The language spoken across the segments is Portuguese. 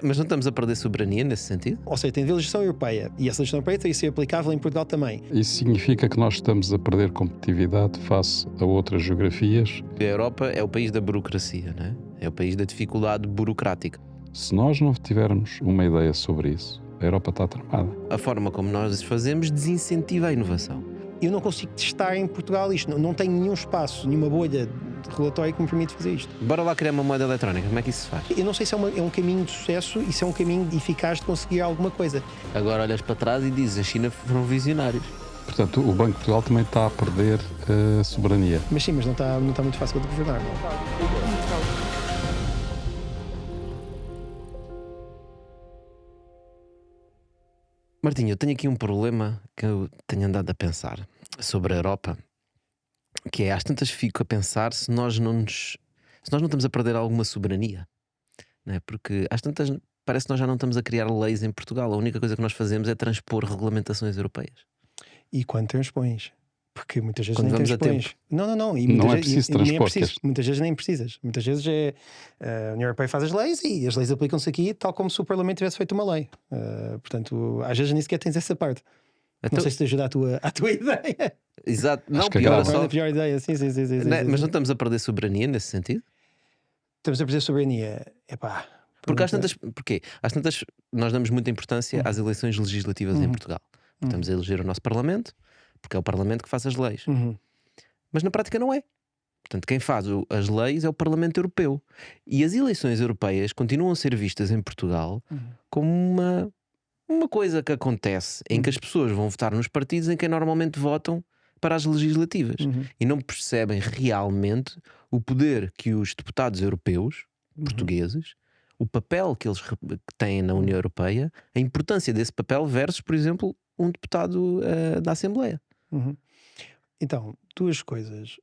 Mas não estamos a perder soberania nesse sentido? Ou seja, tem legislação europeia e essa legislação europeia tem que ser aplicável em Portugal também. Isso significa que nós estamos a perder competitividade face a outras geografias. A Europa é o país da burocracia, não é? É o país da dificuldade burocrática. Se nós não tivermos uma ideia sobre isso, a Europa está tramada. A forma como nós fazemos desincentiva a inovação. Eu não consigo testar em Portugal isto, não tenho nenhum espaço, nenhuma bolha regulatória que me permite fazer isto. Bora lá criar uma moeda eletrónica, como é que isso se faz? Eu não sei se é um caminho de sucesso e se é um caminho eficaz de conseguir alguma coisa. Agora olhas para trás e dizes, a China foram visionários. Portanto, o Banco de Portugal também está a perder a soberania. Mas sim, mas não está muito fácil de governar. Martinho, eu tenho aqui um problema que eu tenho andado a pensar sobre a Europa, que é, às tantas fico a pensar se nós não estamos a perder alguma soberania, não é? Porque às tantas parece que nós já não estamos a criar leis em Portugal, a única coisa que nós fazemos é transpor regulamentações europeias. E quando transpões? Porque muitas vezes Quando nem vamos a transpões. Não. E Não muitas é vezes, preciso nem é transpor, preciso. Muitas vezes nem precisas. Muitas vezes a União Europeia faz as leis e as leis aplicam-se aqui tal como se o Parlamento tivesse feito uma lei. Portanto, às vezes nem sequer tens essa parte. Então, Não sei se te ajuda à tua ideia. exato, não, que pior, agrada. só, A pior ideia, sim. mas não estamos a perder soberania nesse sentido? Estamos a perder soberania. Epá. Porque às tantas, porquê? Às tantas nós damos muita importância às eleições legislativas em Portugal. Estamos a eleger o nosso Parlamento, porque é o Parlamento que faz as leis. Mas na prática não é. Portanto, quem faz as leis é o Parlamento Europeu. E as eleições europeias continuam a ser vistas em Portugal como uma coisa que acontece em que as pessoas vão votar nos partidos em quem normalmente votam para as legislativas. E não percebem realmente o poder que os deputados europeus, portugueses, o papel que eles têm na União Europeia, a importância desse papel versus, por exemplo, um deputado da Assembleia. Então, duas coisas.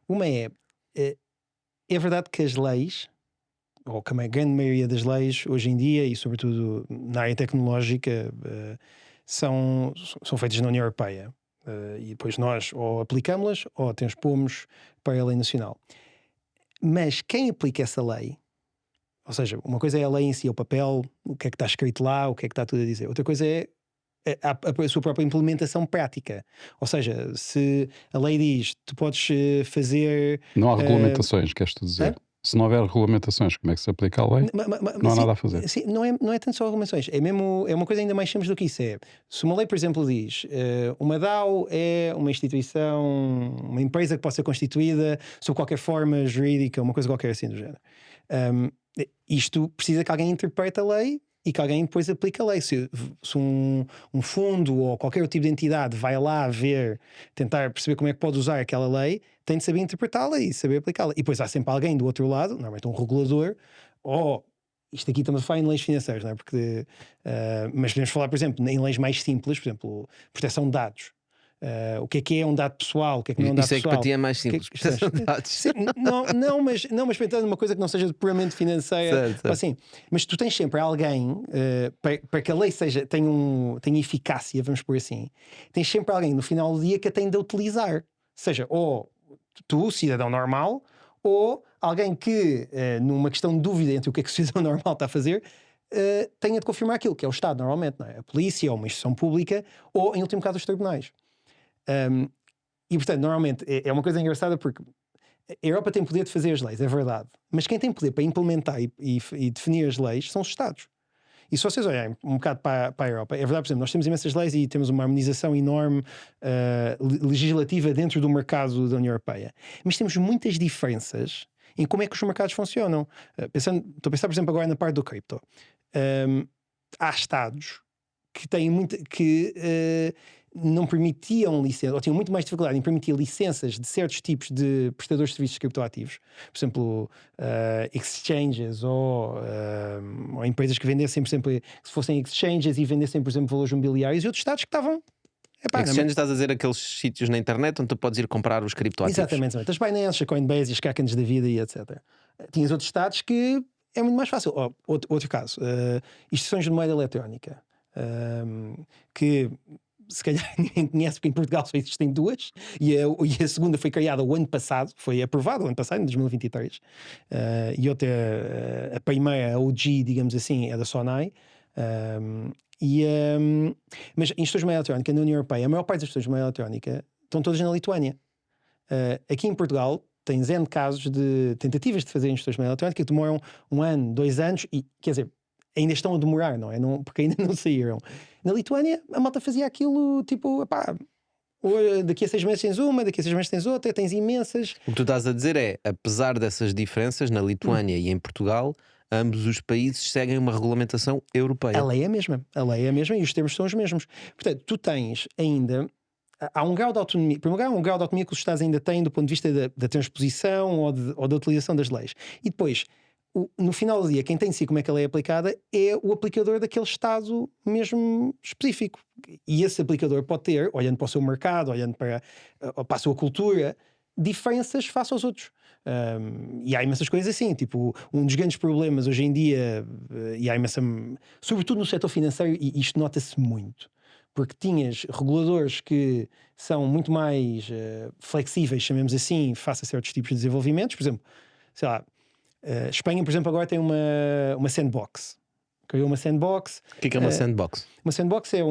Uma é verdade que as leis, ou que a grande maioria das leis hoje em dia, e sobretudo na área tecnológica, são feitas na União Europeia. E depois nós ou aplicamos-las ou transpomos para a lei nacional. Mas quem aplica essa lei, ou seja, uma coisa é a lei em si, é o papel, o que é que está escrito lá, o que é que está tudo a dizer. Outra coisa é a sua própria implementação prática. Ou seja, se a lei diz tu podes fazer. Não há regulamentações, queres tu dizer? Se não houver regulamentações, como é que se aplica a lei? Não há nada a fazer. Sim, não é tanto só regulamentações, é uma coisa ainda mais simples do que isso. Se uma lei, por exemplo, diz uma DAO é uma instituição, uma empresa que possa ser constituída sob qualquer forma jurídica, uma coisa qualquer assim do género. Isto precisa que alguém interprete a lei e que alguém depois aplique a lei. Se um fundo ou qualquer outro tipo de entidade vai lá ver, tentar perceber como é que pode usar aquela lei, tem de saber interpretá-la e saber aplicá-la. E depois há sempre alguém do outro lado, normalmente um regulador, ou isto aqui estamos a falar em leis financeiras, não é? Porque, mas podemos falar, por exemplo, em leis mais simples, por exemplo, proteção de dados. O que é um dado pessoal, o que é que não é um dado Isso é pessoal. que para ti é mais simples. Sim, mas pensando numa coisa que não seja puramente financeira, Certo. assim, mas tu tens sempre alguém, para que a lei tenha eficácia, vamos por assim, tens sempre alguém no final do dia que a tem de utilizar, seja ou tu, cidadão normal, ou alguém que, numa questão de dúvida entre o que é que o cidadão normal está a fazer, tenha de confirmar aquilo, que é o Estado normalmente, não é? A polícia ou uma instituição pública, ou em último caso os tribunais. E portanto, normalmente é uma coisa engraçada porque a Europa tem poder de fazer as leis, é verdade, mas quem tem poder para implementar e definir as leis são os Estados. E se vocês olharem um bocado para a Europa, é verdade, por exemplo, nós temos imensas leis e temos uma harmonização enorme legislativa dentro do mercado da União Europeia, mas temos muitas diferenças em como é que os mercados funcionam. Estou a pensar, por exemplo, agora na parte do cripto. Há Estados que têm não permitiam licença, ou tinham muito mais dificuldade em permitir licenças de certos tipos de prestadores de serviços criptoativos, por exemplo, exchanges ou empresas que vendessem, por exemplo, se fossem exchanges e vendessem, por exemplo, valores mobiliários, e outros estados que estavam. Exchange, estás a dizer aqueles sítios na internet onde tu podes ir comprar os criptoativos. Exatamente. As Binance, a Coinbase, as Krakens da vida e etc. Tinhas outros estados que é muito mais fácil. Outro caso, instituições de moeda eletrónica, que se calhar ninguém conhece, porque em Portugal só existem duas, e a segunda foi criada o ano passado, foi aprovada o ano passado, em 2023, e outra, a primeira, a OG, digamos assim, é da Sonai. Mas instrutores de memória eletrónica na União Europeia, a maior parte dos instrutores de memória eletrónica estão todos na Lituânia. Aqui em Portugal tens N casos de tentativas de fazer instrutores de memória eletrónica que demoram 1 ano, 2 anos, e quer dizer, ainda estão a demorar, não é? Porque ainda não saíram. Na Lituânia, a malta fazia aquilo tipo, daqui a 6 meses tens uma, daqui a 6 meses tens outra, tens imensas. O que tu estás a dizer é, apesar dessas diferenças na Lituânia e em Portugal, ambos os países seguem uma regulamentação europeia. A lei é a mesma e os termos são os mesmos. Portanto, tu tens ainda... Há um grau de autonomia, em primeiro lugar, um grau de autonomia que os Estados ainda têm do ponto de vista da transposição ou da utilização das leis. E depois, no final do dia, quem tem de si como é que a lei é aplicada é o aplicador daquele Estado mesmo específico. E esse aplicador pode ter, olhando para o seu mercado, olhando para a sua cultura, diferenças face aos outros. E há imensas coisas assim, tipo, um dos grandes problemas hoje em dia, e há imensa, sobretudo no setor financeiro, e isto nota-se muito, porque tinhas reguladores que são muito mais flexíveis, chamemos assim, face a certos tipos de desenvolvimentos. Por exemplo, sei lá, Espanha, por exemplo, agora tem uma sandbox. Criou uma sandbox. O que é uma sandbox? Uma sandbox é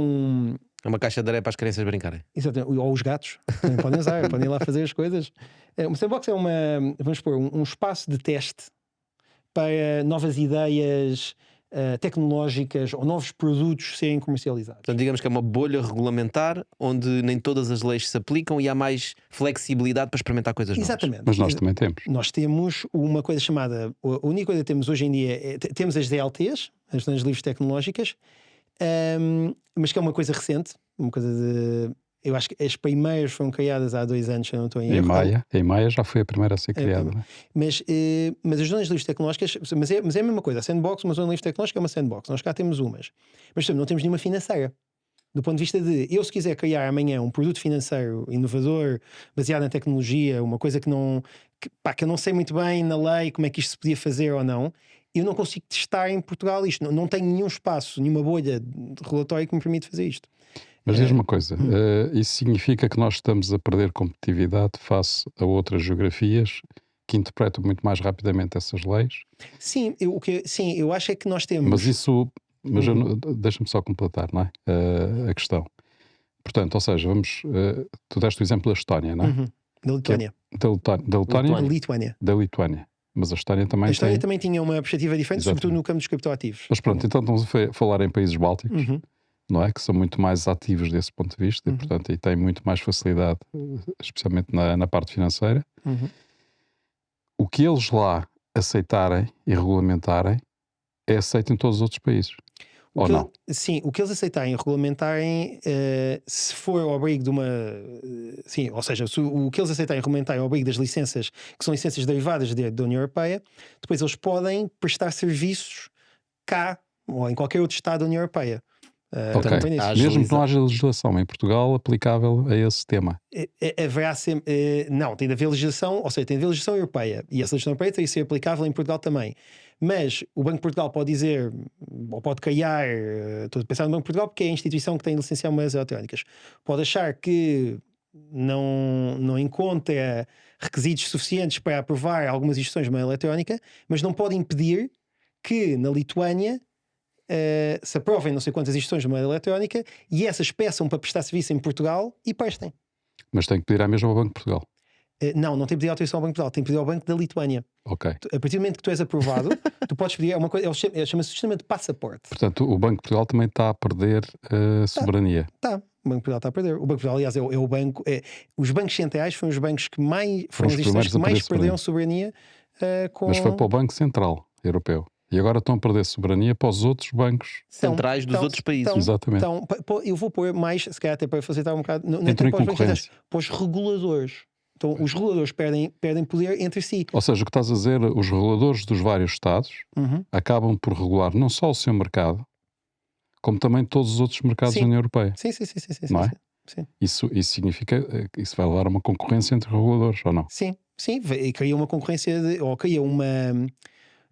É uma caixa de areia para as crianças brincarem. Exatamente. Ou os gatos também podem usar, podem ir lá fazer as coisas. Uma sandbox é vamos supor, um espaço de teste para novas ideias tecnológicas ou novos produtos serem comercializados. Portanto, digamos que é uma bolha regulamentar onde nem todas as leis se aplicam e há mais flexibilidade para experimentar coisas novas. Exatamente. Mas nós também temos. Nós temos uma coisa chamada... A única coisa que temos hoje em dia temos as DLTs, as leis livres tecnológicas, mas que é uma coisa recente, uma coisa de... Eu acho que as primeiras foram criadas há 2 anos, se eu não estou em erro. Em Maia já foi a primeira a ser criada. Não é? Mas as zonas livres tecnológicas, mas é a mesma coisa. A sandbox, uma zona livre tecnológica é uma sandbox. Nós cá temos umas. Mas também não temos nenhuma financeira. Do ponto de vista de, eu se quiser criar amanhã um produto financeiro inovador, baseado em tecnologia, uma coisa que eu não sei muito bem na lei como é que isto se podia fazer ou não, eu não consigo testar em Portugal isto. Não tenho nenhum espaço, nenhuma bolha de relatório que me permite fazer isto. Mas diz uma coisa, isso significa que nós estamos a perder competitividade face a outras geografias que interpretam muito mais rapidamente essas leis? Sim, eu acho é que nós temos... Mas deixa-me só completar, não é? A questão. Portanto, ou seja, tu deste o exemplo da Estónia, não é? Da Lituânia. Da Lituânia. Mas a Estónia também também tinha uma perspectiva diferente, sobretudo no campo dos criptoativos. Mas pronto, então estamos a falar em países bálticos, não é? Que são muito mais ativos desse ponto de vista e, portanto, têm muito mais facilidade, especialmente na parte financeira. O que eles lá aceitarem e regulamentarem é aceito em todos os outros países. Ou não? Sim, o que eles aceitarem e regulamentarem, se for ao abrigo de uma... sim, ou seja, o que eles aceitarem e regulamentarem ao abrigo das licenças, que são licenças derivadas da União Europeia, depois eles podem prestar serviços cá ou em qualquer outro Estado da União Europeia. Okay. Mesmo que não haja legislação em Portugal aplicável a esse tema. Haverá sempre... não, tem de haver legislação, ou seja, tem de haver legislação europeia, e essa legislação europeia tem de ser aplicável em Portugal também. Mas o Banco de Portugal pode dizer, ou pode criar, estou a pensar no Banco de Portugal porque é a instituição que tem de licenciar moedas eletrónicas, pode achar que não encontra requisitos suficientes para aprovar algumas instituições de moeda eletrónica, mas não pode impedir que na Lituânia se aprovem não sei quantas instituições de moeda eletrónica e essas peçam para prestar serviço em Portugal e prestem. Mas tem que pedir à mesma ao Banco de Portugal? Não tem que pedir autorização ao Banco de Portugal, tem que pedir ao Banco da Lituânia. Ok. A partir do momento que tu és aprovado, tu podes pedir uma coisa, chama-se sistema de passaporte. Portanto, o Banco de Portugal também está a perder soberania. O Banco de Portugal está a perder. O Banco de Portugal, aliás, é o banco... os bancos centrais foram os bancos que mais... Foram as instituições que mais perderam soberania Mas foi para o Banco Central Europeu. E agora estão a perder soberania para os outros bancos centrais dos outros países. Exatamente. Então, eu vou pôr mais, se calhar até para facilitar um bocado, Entrou em concorrência. Para os reguladores. Então, os reguladores perdem poder entre si. Ou seja, o que estás a dizer, os reguladores dos vários Estados acabam por regular não só o seu mercado, como também todos os outros mercados da União Europeia. Sim. Não é? Sim. Isso significa que isso vai levar a uma concorrência entre reguladores, ou não? Sim. E cria uma concorrência, ou cria uma...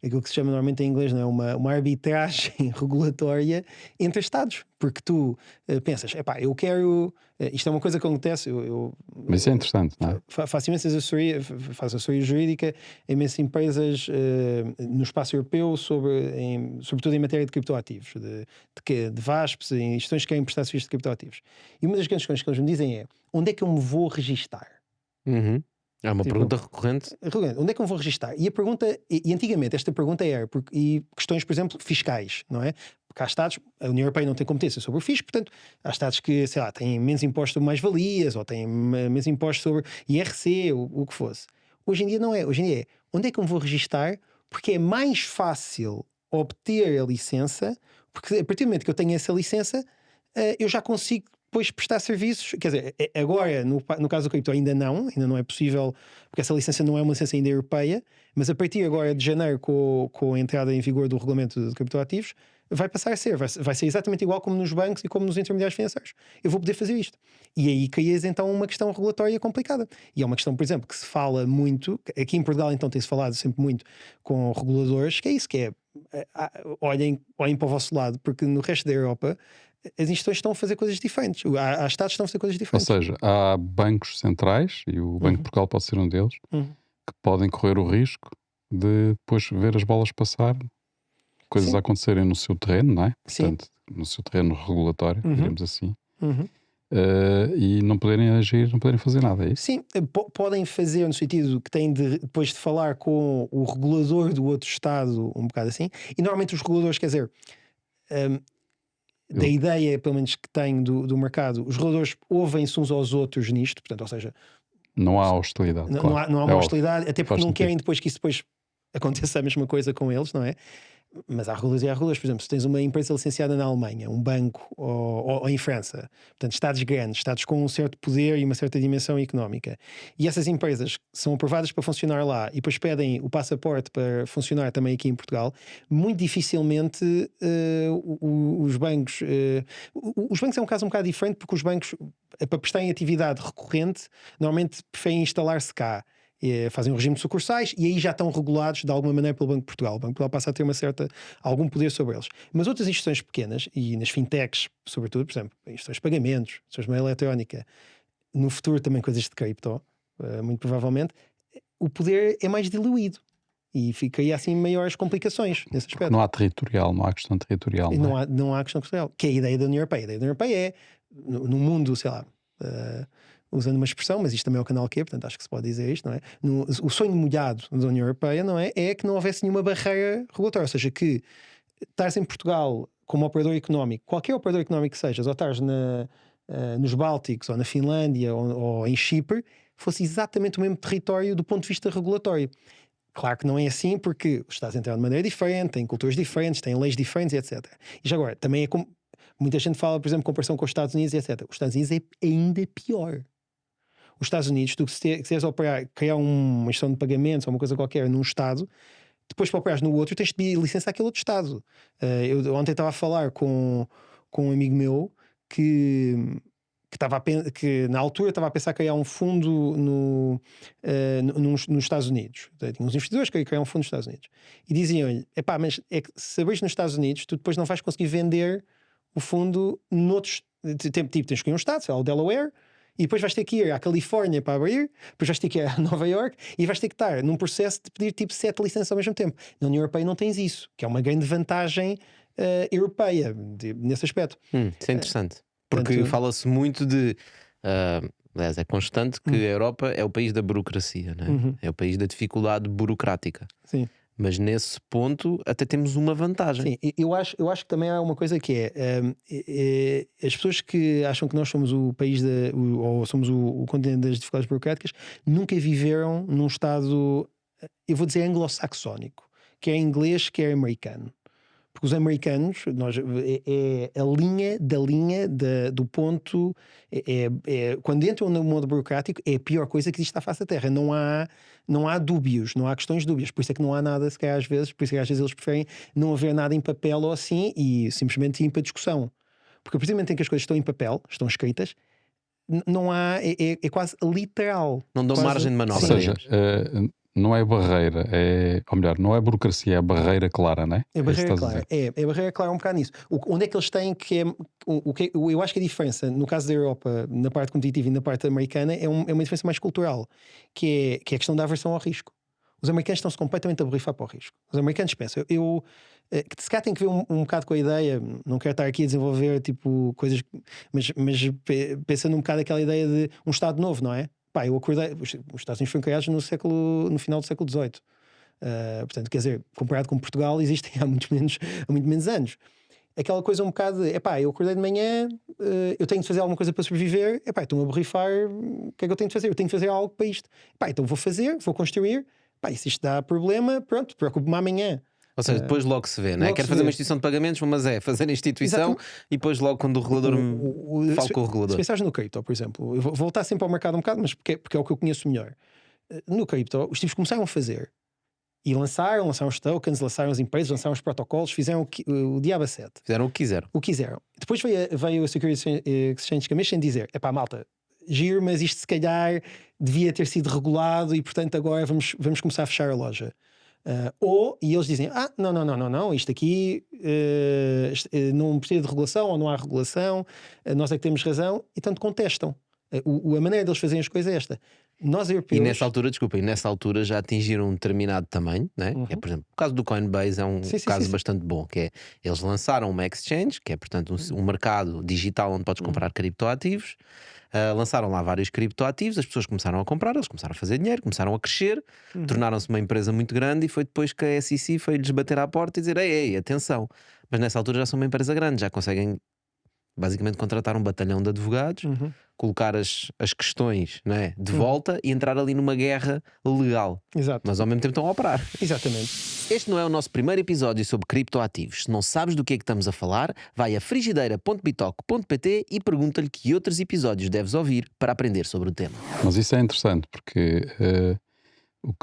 aquilo que se chama normalmente em inglês, não é? Uma arbitragem regulatória entre Estados, porque tu pensas, eu quero, isto é uma coisa que acontece, Mas isso é interessante, não é? Faço imensas assessoria, faço assessoria jurídica em imensas empresas no espaço europeu, sobretudo em matéria de criptoativos, de VASPs, em instituições que querem prestar serviços de criptoativos. E uma das questões que eles me dizem é: onde é que eu me vou registar? É uma pergunta recorrente. Onde é que eu me vou registar? E a pergunta, e antigamente esta pergunta era, e questões, por exemplo, fiscais, não é? Porque há Estados, a União Europeia não tem competência sobre o fisco, portanto, há Estados que, sei lá, têm menos impostos sobre mais-valias, ou têm menos impostos sobre IRC, o que fosse. Hoje em dia não é. Hoje em dia é, onde é que eu me vou registar? Porque é mais fácil obter a licença, porque a partir do momento que eu tenho essa licença, eu já consigo depois prestar serviços, quer dizer, agora no caso do cripto ainda não é possível, porque essa licença não é uma licença ainda europeia, mas a partir agora de janeiro, com a entrada em vigor do regulamento de criptoativos, vai passar a ser, vai ser exatamente igual como nos bancos e como nos intermediários financeiros. Eu vou poder fazer isto. E aí caias então uma questão regulatória complicada. E é uma questão, por exemplo, que se fala muito, aqui em Portugal então tem-se falado sempre muito com reguladores, que é isso, que é, olhem para o vosso lado, porque no resto da Europa as instituições estão a fazer coisas diferentes. Há Estados que estão a fazer coisas diferentes. Ou seja, há bancos centrais, e o Banco de Portugal pode ser um deles, que podem correr o risco de depois ver as bolas passar, coisas a acontecerem no seu terreno, não é? Portanto, no seu terreno regulatório, digamos assim. E não poderem agir, não poderem fazer nada, é isso? Sim, podem fazer no sentido que têm depois de falar com o regulador do outro Estado, um bocado assim. E normalmente os reguladores, quer dizer... da ideia, pelo menos que tenho do mercado, os reguladores ouvem-se uns aos outros nisto, portanto, ou seja, não há hostilidade. Não há uma hostilidade, até porque não querem depois que isso depois aconteça a mesma coisa com eles, não é? Mas há regulas e há regulas. Por exemplo, se tens uma empresa licenciada na Alemanha, um banco, ou em França, portanto, Estados grandes, Estados com um certo poder e uma certa dimensão económica, e essas empresas são aprovadas para funcionar lá e depois pedem o passaporte para funcionar também aqui em Portugal, muito dificilmente os bancos... os bancos é um caso um bocado diferente, porque os bancos, para prestarem atividade recorrente, normalmente preferem instalar-se cá. Fazem um regime de sucursais e aí já estão regulados de alguma maneira pelo Banco de Portugal. O Banco de Portugal passa a ter algum poder sobre eles. Mas outras instituições pequenas, e nas fintechs, sobretudo, por exemplo, instituições de pagamentos, instituições de moeda eletrónica, no futuro também coisas de cripto, muito provavelmente, o poder é mais diluído. E fica aí assim maiores complicações nesse aspecto. Não há territorial, não há questão territorial. Não há questão territorial. Que é a ideia da União Europeia. A ideia da União Europeia é, no mundo, sei lá... usando uma expressão, mas isto também é o canal Q, portanto acho que se pode dizer isto, não é? O sonho molhado da União Europeia, não é? É que não houvesse nenhuma barreira regulatória, ou seja, que estares em Portugal como operador económico, qualquer operador económico que sejas, ou estares nos Bálticos, ou na Finlândia, ou em Chipre, fosse exatamente o mesmo território do ponto de vista regulatório. Claro que não é assim, porque os Estados entram de maneira diferente, têm culturas diferentes, têm leis diferentes, etc. E já agora, também é como... Muita gente fala, por exemplo, comparação com os Estados Unidos, etc. Os Estados Unidos é ainda pior. Os Estados Unidos, tu se quiseres operar, criar uma gestão de pagamentos ou uma coisa qualquer num Estado, depois para operares no outro tens de pedir licença àquele outro Estado. Eu ontem estava a falar com um amigo meu que na altura estava a pensar criar um fundo nos Estados Unidos. Tinha uns investidores que queriam criar um fundo nos Estados Unidos. E diziam-lhe, mas é que se abris nos Estados Unidos, tu depois não vais conseguir vender o fundo noutros... Tipo, tens que escolher um Estado, sei lá, o Delaware, e depois vais ter que ir à Califórnia para abrir, depois vais ter que ir a Nova York e vais ter que estar num processo de pedir tipo 7 licenças ao mesmo tempo. Na União Europeia não tens isso, que é uma grande vantagem europeia nesse aspecto. Isso é interessante, porque fala-se muito de... aliás, é constante que a Europa é o país da burocracia, não é? É o país da dificuldade burocrática. Sim. Mas nesse ponto até temos uma vantagem. Sim, eu acho que também há uma coisa que as pessoas que acham que nós somos o país ou somos o continente das dificuldades burocráticas nunca viveram num estado, eu vou dizer anglo-saxónico, quer inglês, quer americano. Porque os americanos, é a linha do ponto, quando entram no mundo burocrático, é a pior coisa que existe à face da Terra. Não há dúbios, não há questões dúbias. Por isso é que não há nada, se calhar, às vezes, por isso é que às vezes eles preferem não haver nada em papel ou assim e simplesmente ir para discussão. Porque, precisamente em que as coisas estão em papel, estão escritas, não há, é quase literal. Não dão quase, margem de manobra. Ou seja, não é barreira, ou melhor, não é burocracia, é a barreira clara, não é? É barreira clara, é barreira clara um bocado nisso. Onde é que eles têm que é, eu acho que a diferença, no caso da Europa, na parte competitiva e na parte americana, é uma diferença mais cultural, que é a questão da aversão ao risco. Os americanos estão-se completamente a borrifar para o risco. Os americanos pensam, que se calhar tem que ver um bocado com a ideia, não quero estar aqui a desenvolver tipo coisas, mas pensando um bocado aquela ideia de um Estado novo, não é? Pá, eu acordei, os Estados Unidos foram criados no final do século XVIII. Portanto, quer dizer, comparado com Portugal, existem há muito menos anos. Aquela coisa um bocado de, eu acordei de manhã, eu tenho de fazer alguma coisa para sobreviver, estão-me a borrifar, o que é que eu tenho de fazer? Eu tenho de fazer algo para isto. Então vou fazer, vou construir, e se isto dá problema, pronto, preocupo-me amanhã. Ou seja, depois logo se vê, não é? Quero fazer uma instituição de pagamentos, mas fazer a instituição. Exato. E depois logo quando o regulador falo com o regulador. Se pensares no cripto, por exemplo, eu vou voltar sempre ao mercado um bocado, mas porque é o que eu conheço melhor. No cripto, os tipos começaram a fazer e lançaram os tokens, lançaram as empresas, lançaram os protocolos, fizeram o diabo a 7. Fizeram o que quiseram. Depois veio a Securities Exchange Commission dizer, malta, giro, mas isto se calhar devia ter sido regulado e portanto agora vamos começar a fechar a loja. E eles dizem, não, isto aqui não precisa de regulação ou não há regulação, nós é que temos razão, e tanto contestam. A maneira deles fazerem as coisas é esta. Nós europeus... E nessa altura já atingiram um determinado tamanho, né? Por exemplo, o caso do Coinbase é um caso bastante bom, que é, eles lançaram uma exchange, que é portanto um mercado digital onde podes comprar criptoativos. Lançaram lá vários criptoativos, as pessoas começaram a comprar, eles começaram a fazer dinheiro, começaram a crescer, tornaram-se uma empresa muito grande, e foi depois que a SEC foi-lhes bater à porta e dizer, ei, atenção, mas nessa altura já são uma empresa grande, já conseguem basicamente contratar um batalhão de advogados, colocar as questões, não é, de volta e entrar ali numa guerra legal. Exato. Mas ao mesmo tempo estão a operar. Exatamente. Este não é o nosso primeiro episódio sobre criptoativos. Se não sabes do que é que estamos a falar, vai a frigideira.bitoque.pt e pergunta-lhe que outros episódios deves ouvir para aprender sobre o tema. Mas isso é interessante, porque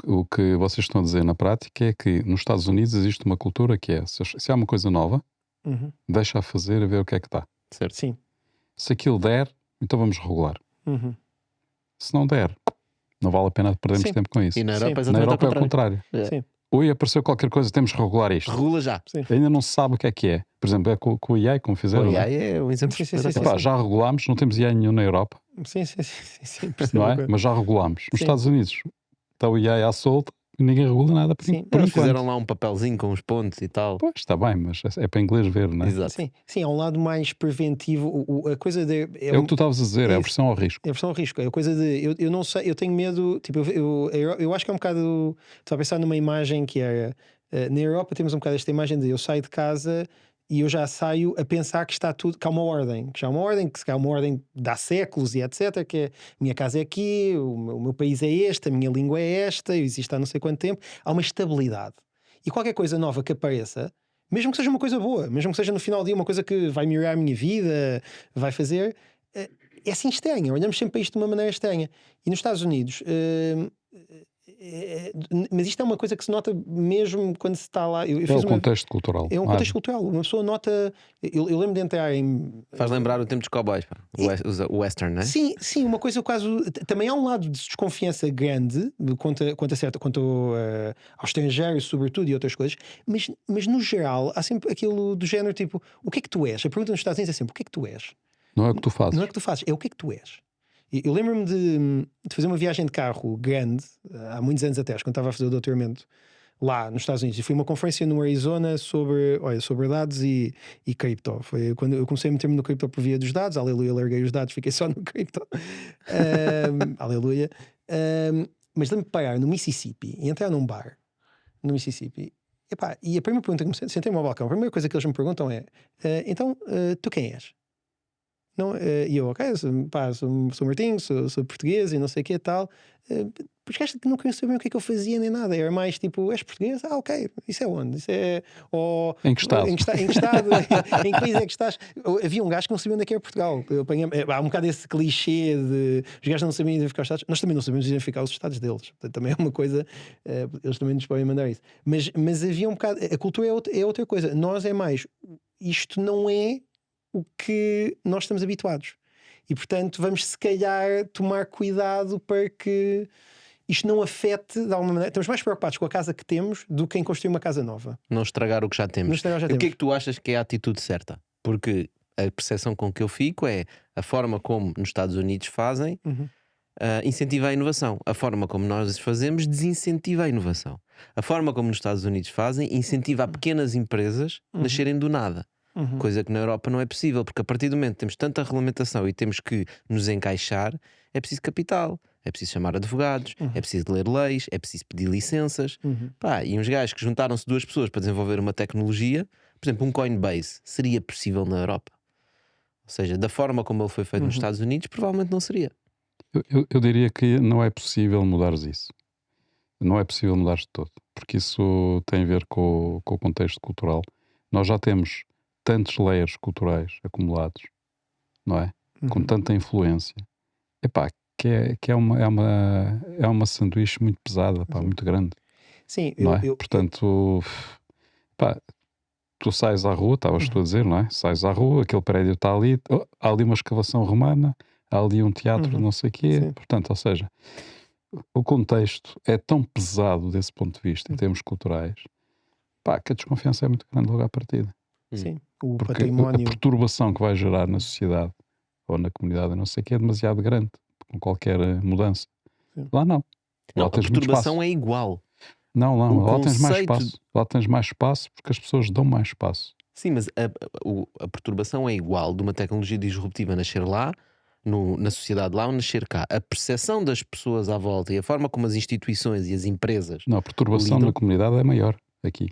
o que vocês estão a dizer na prática é que nos Estados Unidos existe uma cultura que é, se há uma coisa nova, deixa a fazer a ver o que é que dá. Certo. Sim. Se aquilo der, então vamos regular. Se não der, não vale a pena perdermos tempo com isso. E na Europa, na Europa é o contrário. Sim. Oi, apareceu qualquer coisa, temos que regular isto. Regula já. Sim. Ainda não se sabe o que é. Por exemplo, é com o IAI, como fizeram. O IAI é um exemplo. Já regulámos, não temos IAI nenhum na Europa. Sim. Não é? Mas já regulámos. Nos Estados Unidos está o IAI à solta e ninguém regula nada por enquanto. Fizeram lá um papelzinho com os pontos e tal. Pois, está bem, mas é para inglês ver, não é? Exato. Sim, há um lado mais preventivo. A coisa de... É o que tu estavas a dizer, é a aversão ao risco. É a aversão ao risco. É a coisa de... Eu não sei, eu tenho medo... Tipo, eu acho que é um bocado... Estou a pensar numa imagem que era... na Europa temos um bocado esta imagem de eu saio de casa e eu já saio a pensar que está tudo, que há uma ordem, que já há uma ordem, que se há uma ordem de há séculos e etc, que é, a minha casa é aqui, o meu país é este, a minha língua é esta, eu existo há não sei quanto tempo, há uma estabilidade. E qualquer coisa nova que apareça, mesmo que seja uma coisa boa, mesmo que seja no final do dia uma coisa que vai melhorar a minha vida, vai fazer, é assim estranha, olhamos sempre para isto de uma maneira estranha. E nos Estados Unidos... mas isto é uma coisa que se nota mesmo quando se está lá. É o contexto cultural. É um contexto cultural. Uma pessoa nota. Eu lembro de entrar em. Faz lembrar o tempo dos cowboys, o western, não é? Sim, uma coisa quase. Também há um lado de desconfiança grande quanto ao estrangeiro, sobretudo, e outras coisas, mas no geral há sempre aquilo do género tipo: o que é que tu és? A pergunta nos Estados Unidos é sempre: o que é que tu és? Não é o que tu fazes. Não é o que tu fazes, é o que é que tu és. Eu lembro-me de fazer uma viagem de carro grande, há muitos anos atrás, quando estava a fazer o doutoramento lá nos Estados Unidos. E fui a uma conferência no Arizona sobre dados e cripto. Foi quando eu comecei a meter-me no cripto por via dos dados. Aleluia, larguei os dados, fiquei só no cripto. Aleluia. Mas lembro-me de parar no Mississippi e entrar num bar no Mississippi. E a primeira pergunta que me sentei-me ao balcão, a primeira coisa que eles me perguntam é: então, tu quem és? Não, e eu, sou Martinho, sou português e não sei o que e tal. Porque acho que não queriam saber o que é que eu fazia nem nada. Era mais tipo, és português? Ok, isso é onde? Isso é... Em que estado? Em que estado? Em que país é que estás? Havia um gajo que não sabia onde é que era Portugal. Há um bocado esse clichê de os gajos não sabiam identificar os estados. Nós também não sabemos identificar os estados deles. Portanto, também é uma coisa... eles também nos podem mandar isso. Mas havia um bocado... A cultura é outra coisa. Nós é mais... Isto não é o que nós estamos habituados. E, portanto, vamos se calhar tomar cuidado para que isto não afete de alguma maneira. Estamos mais preocupados com a casa que temos do que em construir uma casa nova. Não estragar o que já temos. Não estragar o que já E o que é temos. que tu achas que é a atitude certa? Porque a percepção com que eu fico é a forma como nos Estados Unidos fazem incentiva a inovação. A forma como nós fazemos desincentiva a inovação. A forma como nos Estados Unidos fazem incentiva a pequenas empresas nascerem do nada. Coisa que na Europa não é possível, porque a partir do momento que temos tanta regulamentação e temos que nos encaixar, é preciso capital, é preciso chamar advogados, é preciso ler leis, é preciso pedir licenças. Pá, e uns gajos que juntaram-se duas pessoas para desenvolver uma tecnologia, por exemplo, um Coinbase, seria possível na Europa? Ou seja, da forma como ele foi feito nos Estados Unidos, provavelmente não seria. Eu diria que não é possível mudares isso. Não é possível mudares de todo, porque isso tem a ver com o contexto cultural. Nós já temos tantos layers culturais acumulados, não é? Com tanta influência. Epá, que é uma sanduíche muito pesada, pá, muito grande. Sim, Não é? Portanto, pá, tu sais à rua, estavas tu a dizer, não é? Sais à rua, aquele prédio está ali, há ali uma escavação romana, há ali um teatro, não sei o quê. Sim. Portanto, ou seja, o contexto é tão pesado desse ponto de vista, em termos culturais, pá, que a desconfiança é muito grande logo à partida. Sim, o Porque património. a perturbação que vai gerar na sociedade ou na comunidade, não sei o que, é demasiado grande com qualquer mudança. Sim. Lá não. Não, Lá a tens muito perturbação espaço. é igual. Não, O lá tens mais conceito- espaço. Lá tens mais espaço porque as pessoas dão mais espaço. Sim, mas a perturbação é igual de uma tecnologia disruptiva nascer lá, na sociedade lá, ou nascer cá. A percepção das pessoas à volta e a forma como as instituições e as empresas, Não, a perturbação lidam- na comunidade é maior aqui.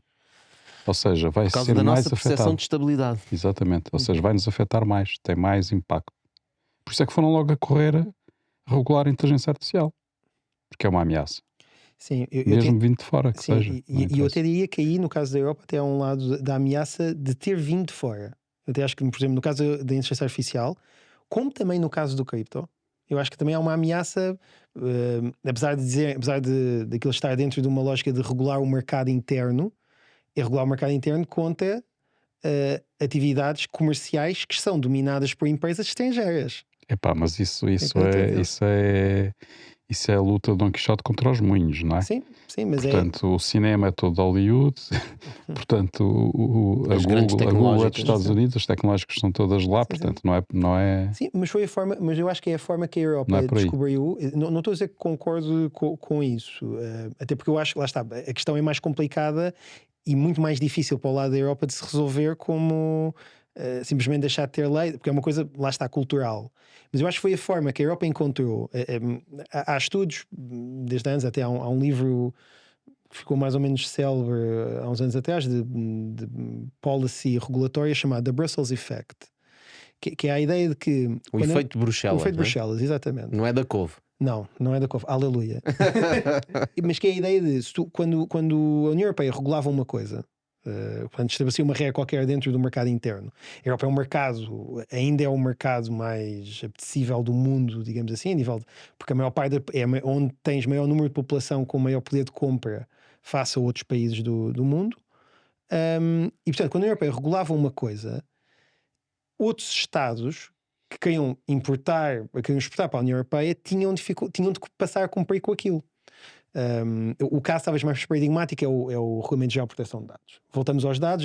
Ou seja, vai por causa ser da mais nossa percepção afetado. de estabilidade. Exatamente. Ou seja, vai-nos afetar mais, tem mais impacto. Por isso é que foram logo a correr a regular a inteligência artificial. Porque é uma ameaça. Sim, Mesmo vindo de fora, que sim, seja. e não eu interessa. até diria que aí, no caso da Europa, até há um lado da ameaça de ter vindo de fora. Eu até acho que, por exemplo, no caso da inteligência artificial, como também no caso do cripto, eu acho que também há uma ameaça, apesar daquilo estar dentro de uma lógica de regular o mercado interno, e regular o mercado interno contra atividades comerciais que são dominadas por empresas estrangeiras. Epá, mas isso que é a luta de Dom Quixote contra os moinhos, não é? Sim, mas Portanto, o cinema é todo de Hollywood, portanto, As grandes a Google é dos tecnológicas, Estados Unidos, as tecnológicas estão todas lá, portanto, não é. Sim, mas foi a forma, mas eu acho que é a forma que a Europa Não é por aí. descobriu. Não estou a dizer que concordo com isso, até porque eu acho que lá está, a questão é mais complicada e muito mais difícil para o lado da Europa de se resolver como simplesmente deixar de ter lei, porque é uma coisa, lá está, cultural. Mas eu acho que foi a forma que a Europa encontrou. Há estudos, desde antes, até há um livro que ficou mais ou menos célebre há uns anos atrás, de policy regulatória, chamado The Brussels Effect, que é a ideia de que... O efeito de Bruxelas. O efeito de não é? Bruxelas, exatamente. Não é da couve. Não é da couve. Aleluia. Mas que é a ideia de, quando a União Europeia regulava uma coisa, quando estabelecia uma regra qualquer dentro do mercado interno, a Europa é um mercado, ainda é o mercado mais apetecível do mundo, digamos assim, a nível porque a maior parte é onde tens maior número de população com maior poder de compra face a outros países do mundo. E portanto, quando a União Europeia regulava uma coisa, outros Estados que queriam exportar para a União Europeia tinham de passar a cumprir com aquilo. O caso talvez mais paradigmático é o Regulamento Geral de Proteção de Dados. Voltamos aos dados,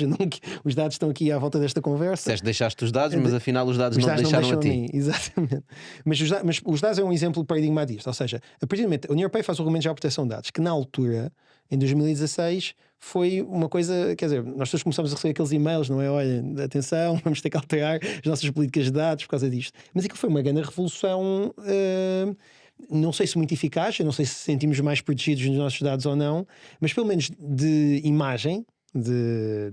os dados estão aqui à volta desta conversa. Disseste deixaste os dados, mas afinal os dados não te deixaram a ti. Exatamente. Mas os dados é um exemplo paradigmático disto. Ou seja, a partir do momento a União Europeia faz o Regulamento Geral de Proteção de Dados, que na altura, em 2016, foi uma coisa, quer dizer, nós todos começamos a receber aqueles e-mails, não é? Olha, atenção, vamos ter que alterar as nossas políticas de dados por causa disto. Mas aquilo foi uma grande revolução, não sei se muito eficaz, eu não sei se sentimos mais protegidos nos nossos dados ou não, mas pelo menos de imagem, de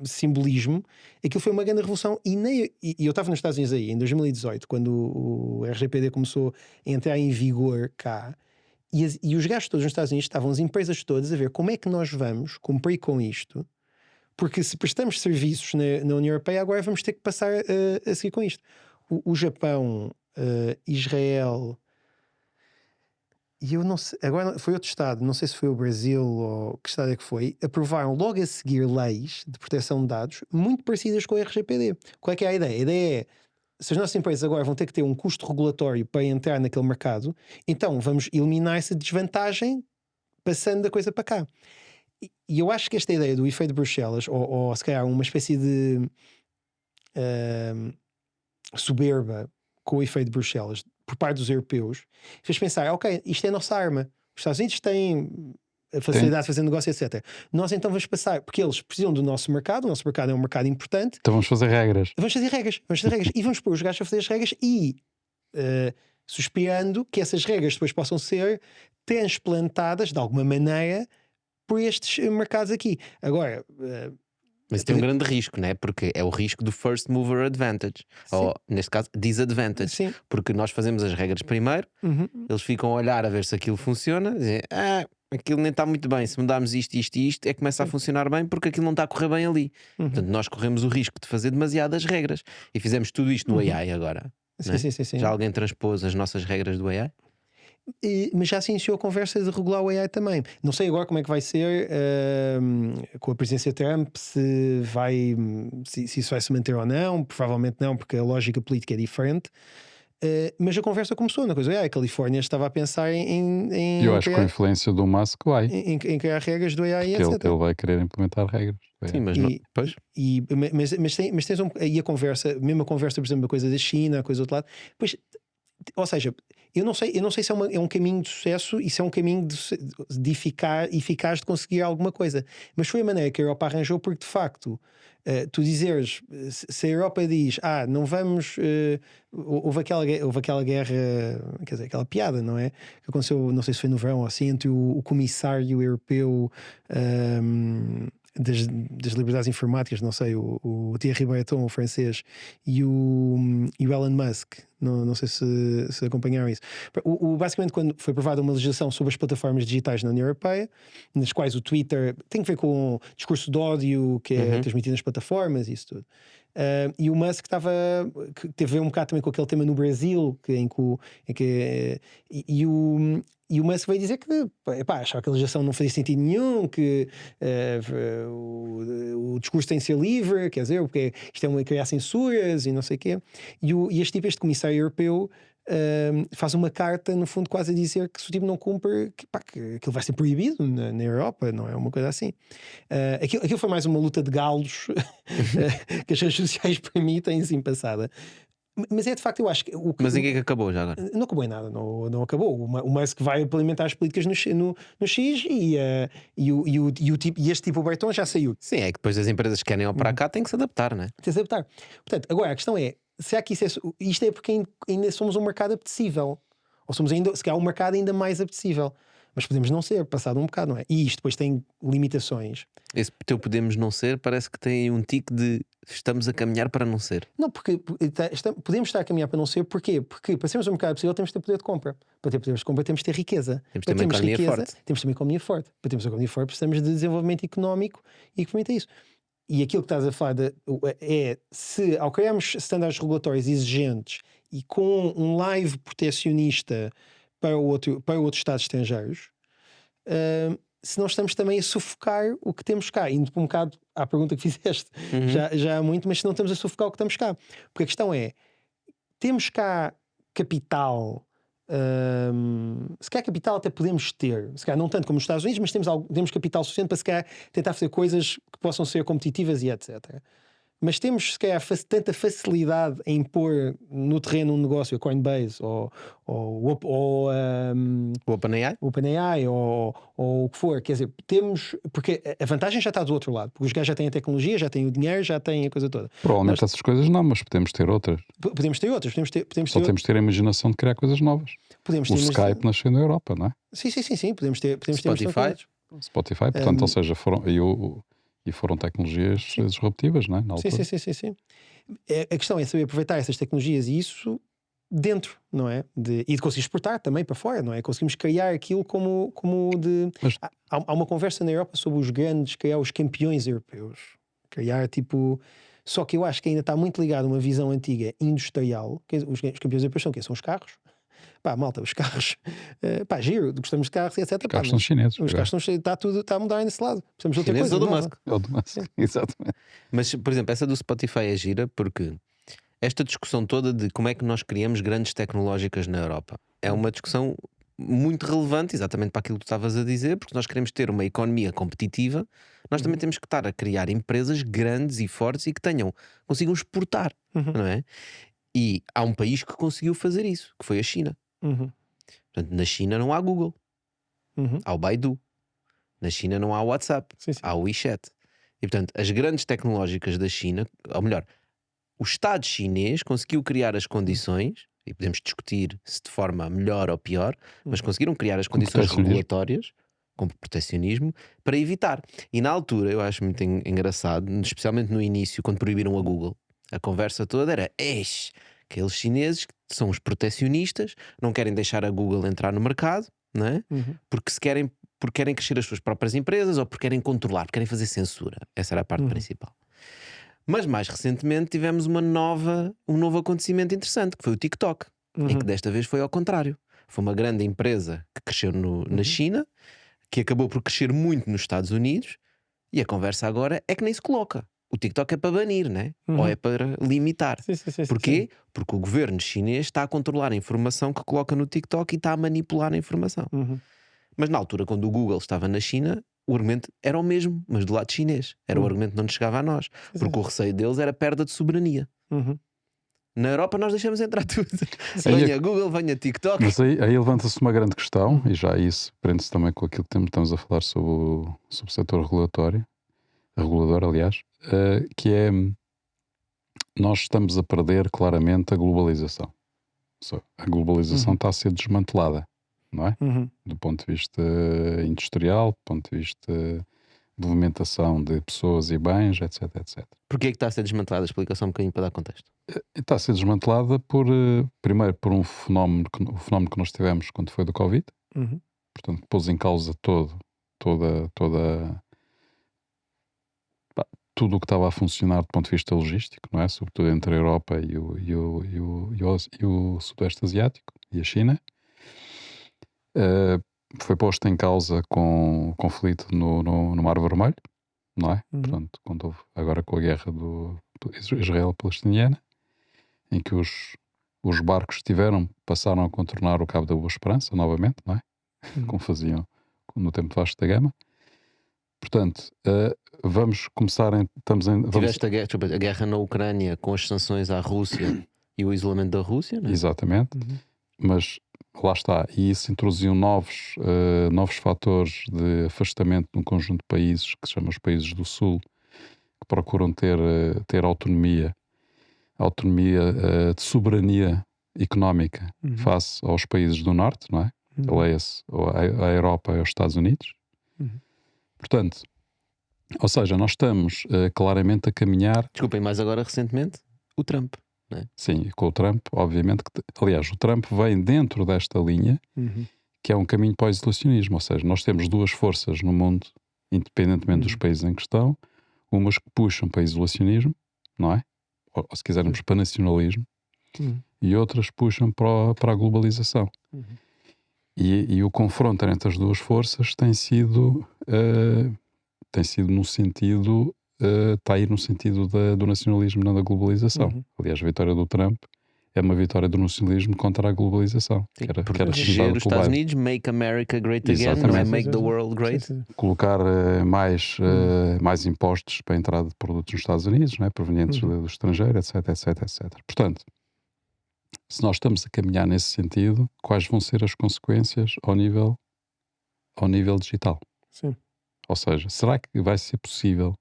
simbolismo, aquilo foi uma grande revolução. E eu estava nos Estados Unidos aí, em 2018, quando o RGPD começou a entrar em vigor cá. E os gajos todos nos Estados Unidos estavam as empresas todas a ver como é que nós vamos cumprir com isto, porque se prestamos serviços na União Europeia, agora vamos ter que passar a seguir com isto. O Japão, Israel, e eu não sei, agora foi outro Estado, não sei se foi o Brasil ou que Estado é que foi, aprovaram logo a seguir leis de proteção de dados muito parecidas com o RGPD. Qual é que é a ideia? A ideia é, se as nossas empresas agora vão ter que ter um custo regulatório para entrar naquele mercado, então vamos eliminar essa desvantagem passando da coisa para cá. E eu acho que esta ideia do efeito de Bruxelas, ou se calhar uma espécie de soberba com o efeito de Bruxelas por parte dos europeus, fez pensar, ok, isto é a nossa arma. Os Estados Unidos têm a facilidade de fazer negócio, etc. Nós então vamos passar, porque eles precisam do nosso mercado, o nosso mercado é um mercado importante. Então vamos fazer regras. Vamos fazer regras e vamos pôr os gajos a fazer as regras e suspirando que essas regras depois possam ser transplantadas de alguma maneira por estes mercados aqui. Agora... Mas tem um grande risco, né? Porque é o risco do first mover advantage. Sim. Ou, neste caso, disadvantage. Sim. Porque nós fazemos as regras primeiro, eles ficam a olhar a ver se aquilo funciona, dizem, aquilo nem está muito bem, se mudarmos isto, isto e isto, é que começa a funcionar bem porque aquilo não está a correr bem ali. Portanto, nós corremos o risco de fazer demasiadas regras. E fizemos tudo isto no AI agora. Sim. Já alguém transpôs as nossas regras do AI? Mas já se iniciou a conversa de regular o AI também. Não sei agora como é que vai ser com a presidência Trump, se isso vai se manter ou não. Provavelmente não, porque a lógica política é diferente. Mas a conversa começou na coisa. A Califórnia estava a pensar em eu acho que com a influência do Musk vai em criar regras do AI, porque etc. Ele vai querer implementar regras. Sim, mas não. Pois. Mas tens e a conversa, mesmo a conversa, por exemplo, a coisa da China, a coisa do outro lado. Pois, ou seja, eu não sei se é um caminho de sucesso e se é um caminho de eficaz de conseguir alguma coisa. Mas foi a maneira que a Europa arranjou, porque de facto, tu dizeres, se a Europa diz, não vamos. Houve aquela guerra, quer dizer, aquela piada, não é? Que aconteceu, não sei se foi no verão ou assim, entre o comissário europeu. Das liberdades informáticas, não sei, o Thierry Breton, o francês, e o Elon Musk, não sei se acompanharam isso. Basicamente, quando foi aprovada uma legislação sobre as plataformas digitais na União Europeia, nas quais o Twitter tem a ver com discurso de ódio que é transmitido nas plataformas e isso tudo. E o Musk teve a ver um bocado também com aquele tema no Brasil, e o Musk veio dizer que achava que a legislação não fazia sentido nenhum, que o discurso tem que ser livre, quer dizer, porque isto é criar censuras e não sei o quê. E este comissário europeu faz uma carta, no fundo, quase a dizer que se o tipo não cumpre, que aquilo vai ser proibido na Europa, não é uma coisa assim. Aquilo foi mais uma luta de galos que as redes sociais permitem, assim, passada. Mas é de facto, eu acho que. Mas em que é que acabou já agora? Não acabou em nada, não acabou. O Musk vai implementar as políticas no X e este tipo, o Breton já saiu. Sim, é que depois as empresas que querem operar cá têm que se adaptar, não é? Tem que se adaptar. Portanto, agora a questão é: será que isto é porque ainda somos um mercado apetecível? Ou somos ainda, se calhar, um mercado ainda mais apetecível? Mas podemos não ser, passado um bocado, não é? E isto depois tem limitações. Esse teu podemos não ser parece que tem um tique de estamos a caminhar para não ser. Não, porque podemos estar a caminhar para não ser. Porquê? Porque para sermos um mercado possível temos de ter poder de compra. Para ter poder de compra temos de ter riqueza. Temos de ter uma economia forte. Temos de ter uma economia forte. Para termos uma economia forte precisamos de desenvolvimento económico e que permita isso. E aquilo que estás a falar é se ao criarmos estándares regulatórios exigentes e com um live protecionista para outros Estados estrangeiros, se nós estamos também a sufocar o que temos cá, indo para um bocado à pergunta que fizeste já há muito, mas se não estamos a sufocar o que estamos cá, porque a questão é, temos cá capital, se calhar capital até podemos ter, se calhar não tanto como nos Estados Unidos, mas temos capital suficiente para se calhar tentar fazer coisas que possam ser competitivas e etc. Mas temos, se calhar, tanta facilidade em pôr no terreno um negócio, a Coinbase ou o OpenAI ou o que for. Quer dizer, temos... Porque a vantagem já está do outro lado. Porque os gajos já têm a tecnologia, já têm o dinheiro, já têm a coisa toda. Provavelmente essas coisas não, mas podemos ter outras. Podemos ter outras. Temos de ter a imaginação de criar coisas novas. O Skype nasceu na Europa, não é? Sim. Podemos ter Spotify, portanto, ou seja, foram tecnologias disruptivas, não é? Na altura. Sim. A questão é saber aproveitar essas tecnologias e isso dentro, não é? E de conseguir exportar também para fora, não é? Conseguimos criar aquilo como de... Mas... Há uma conversa na Europa sobre criar os campeões europeus. Criar tipo... Só que eu acho que ainda está muito ligado a uma visão antiga industrial. Os campeões europeus são o quê? São os carros. Malta, os carros, giro, gostamos de carros, etc. Os carros são chineses. Os carros está a mudar nesse lado. Precisamos de outra coisa. Do Musk. É o do Musk, exatamente. Mas, por exemplo, essa do Spotify é gira porque esta discussão toda de como é que nós criamos grandes tecnológicas na Europa é uma discussão muito relevante, exatamente para aquilo que tu estavas a dizer, porque nós queremos ter uma economia competitiva, nós também temos que estar a criar empresas grandes e fortes e que consigam exportar, não é? E há um país que conseguiu fazer isso, que foi a China. Portanto, na China não há Google, há o Baidu. Na China não há WhatsApp, há o WeChat. E portanto, as grandes tecnológicas da China, ou melhor, o Estado chinês conseguiu criar as condições, e podemos discutir se de forma melhor ou pior, mas conseguiram criar as condições regulatórias, com protecionismo, para evitar. E na altura, eu acho muito engraçado, especialmente no início, quando proibiram a Google, a conversa toda era: aqueles chineses que são os protecionistas, não querem deixar a Google entrar no mercado, não é? Porque querem crescer as suas próprias empresas ou porque querem controlar, porque querem fazer censura. Essa era a parte principal. Mas mais recentemente tivemos um novo acontecimento interessante, que foi o TikTok, em que desta vez foi ao contrário. Foi uma grande empresa que cresceu na China, que acabou por crescer muito nos Estados Unidos, e a conversa agora é que nem se coloca. O TikTok é para banir, né? Ou é para limitar. Porquê? Porque o governo chinês está a controlar a informação que coloca no TikTok e está a manipular a informação. Mas na altura, quando o Google estava na China, o argumento era o mesmo, mas do lado chinês. Era o argumento que não nos chegava a nós. Porque o receio deles era perda de soberania. Na Europa nós deixamos entrar tudo. Venha Google, venha TikTok. Mas aí levanta-se uma grande questão, e já isso prende-se também com aquilo que estamos a falar sobre o setor regulador, aliás, que é: nós estamos a perder claramente a globalização. A globalização está a ser desmantelada, não é? Do ponto de vista industrial, do ponto de vista de movimentação de pessoas e bens, etc, etc. Porquê é que está a ser desmantelada? Explicação um bocadinho para dar contexto. Está a ser desmantelada primeiro por o fenómeno que nós tivemos quando foi do Covid, portanto, que pôs em causa tudo o que estava a funcionar do ponto de vista logístico, não é? Sobretudo entre a Europa e o Sudeste Asiático e a China. Foi posto em causa com o conflito no Mar Vermelho, não é? Portanto, quando houve agora com a guerra do Israel-Palestiniana, em que os barcos passaram a contornar o Cabo da Boa Esperança novamente, não é? Como faziam no tempo de Vasco da Gama. Portanto, vamos começar. Tiveste a guerra na Ucrânia com as sanções à Rússia e o isolamento da Rússia, não é? Exatamente. Mas lá está, e isso introduziu novos fatores de afastamento de um conjunto de países que se chamam os países do Sul, que procuram ter autonomia de soberania económica face aos países do Norte, não é? Leia-se a Europa e aos Estados Unidos. Portanto, ou seja, nós estamos claramente a caminhar... Desculpem, mais agora recentemente, o Trump. Não é? Sim, com o Trump, obviamente, aliás, o Trump vem dentro desta linha, que é um caminho para o isolacionismo, ou seja, nós temos duas forças no mundo, independentemente dos países em questão, umas que puxam para o isolacionismo, não é? Ou se quisermos para nacionalismo, e outras puxam para a globalização. E o confronto entre as duas forças tem sido no sentido... está a ir no sentido do nacionalismo, não da globalização. Aliás, a vitória do Trump é uma vitória do nacionalismo contra a globalização. Proteger os Estados Unidos, make America great again, não é make the world great. Colocar mais impostos para a entrada de produtos nos Estados Unidos, não é? Provenientes do estrangeiro, etc, etc, etc. Portanto, se nós estamos a caminhar nesse sentido, quais vão ser as consequências ao nível digital? Sim. Ou seja, será que vai ser possível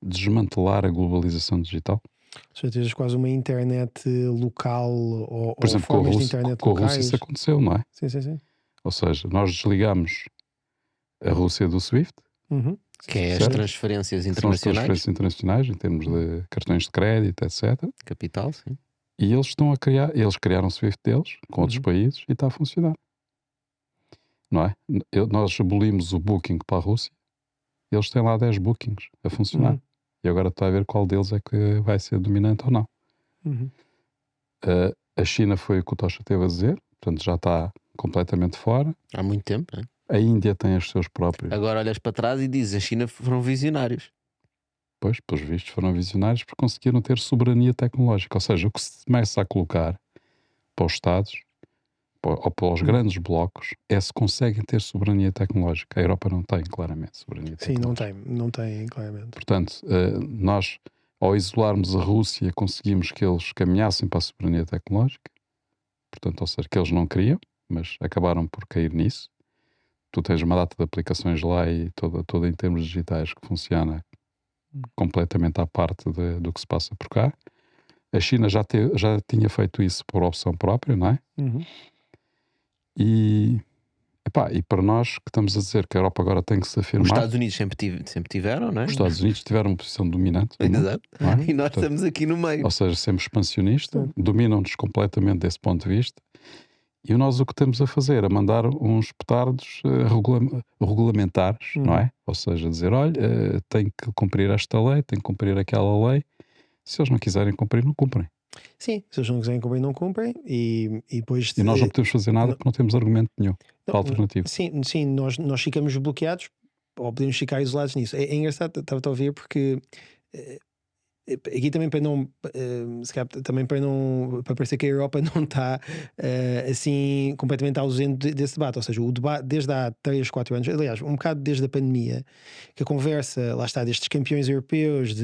desmantelar a globalização digital? Já tens quase uma internet local ou por exemplo, formas de internet com a locais. Rússia isso aconteceu, não é? Sim. Ou seja, nós desligamos a Rússia do SWIFT, que é as transferências internacionais. São as transferências internacionais em termos de cartões de crédito, etc. Capital, sim. E eles criaram o SWIFT deles com outros países e está a funcionar. Não é? Nós abolimos o Booking para a Rússia. Eles têm lá 10 bookings a funcionar. E agora está a ver qual deles é que vai ser dominante ou não. A China foi o que o Tocha teve a dizer, portanto já está completamente fora. Há muito tempo, não é? A Índia tem os seus próprios. Agora olhas para trás e dizes: a China foram visionários. Pois, pelos vistos, foram visionários porque conseguiram ter soberania tecnológica. Ou seja, o que se começa a colocar para os Estados ou para os grandes blocos é se conseguem ter soberania tecnológica. A Europa não tem, claramente, soberania Sim, tecnológica. não tem, claramente. Portanto, nós, ao isolarmos a Rússia, conseguimos que eles caminhassem para a soberania tecnológica. Portanto, ou seja, que eles não queriam, mas acabaram por cair nisso. Tu tens uma data de aplicações lá e toda em termos digitais que funciona completamente à parte do que se passa por cá. A China já tinha feito isso por opção própria, não é? Uhum. E para nós que estamos a dizer que a Europa agora tem que se afirmar... Os Estados Unidos sempre tiveram, não é? Os Estados Unidos tiveram uma posição dominante. Exato. Não é? E nós estamos aqui no meio. Ou seja, sempre expansionista, dominam-nos completamente desse ponto de vista. E nós o que estamos a fazer é mandar uns petardos regulamentares, não é? Ou seja, dizer, olha, tem que cumprir esta lei, tem que cumprir aquela lei. Se eles não quiserem cumprir, não cumprem. Sim, se eles não quiserem cumprir, não cumprem. E depois... E nós não podemos fazer nada porque não temos argumento nenhum alternativo. Sim, nós ficamos bloqueados ou podemos ficar isolados nisso. É engraçado, estava a ouvir porque... aqui também para não se calhar, também para parecer que a Europa não está assim completamente ausente desse debate, ou seja, o debate desde há 3, 4 anos, aliás, um bocado desde a pandemia, que a conversa, lá está, destes campeões europeus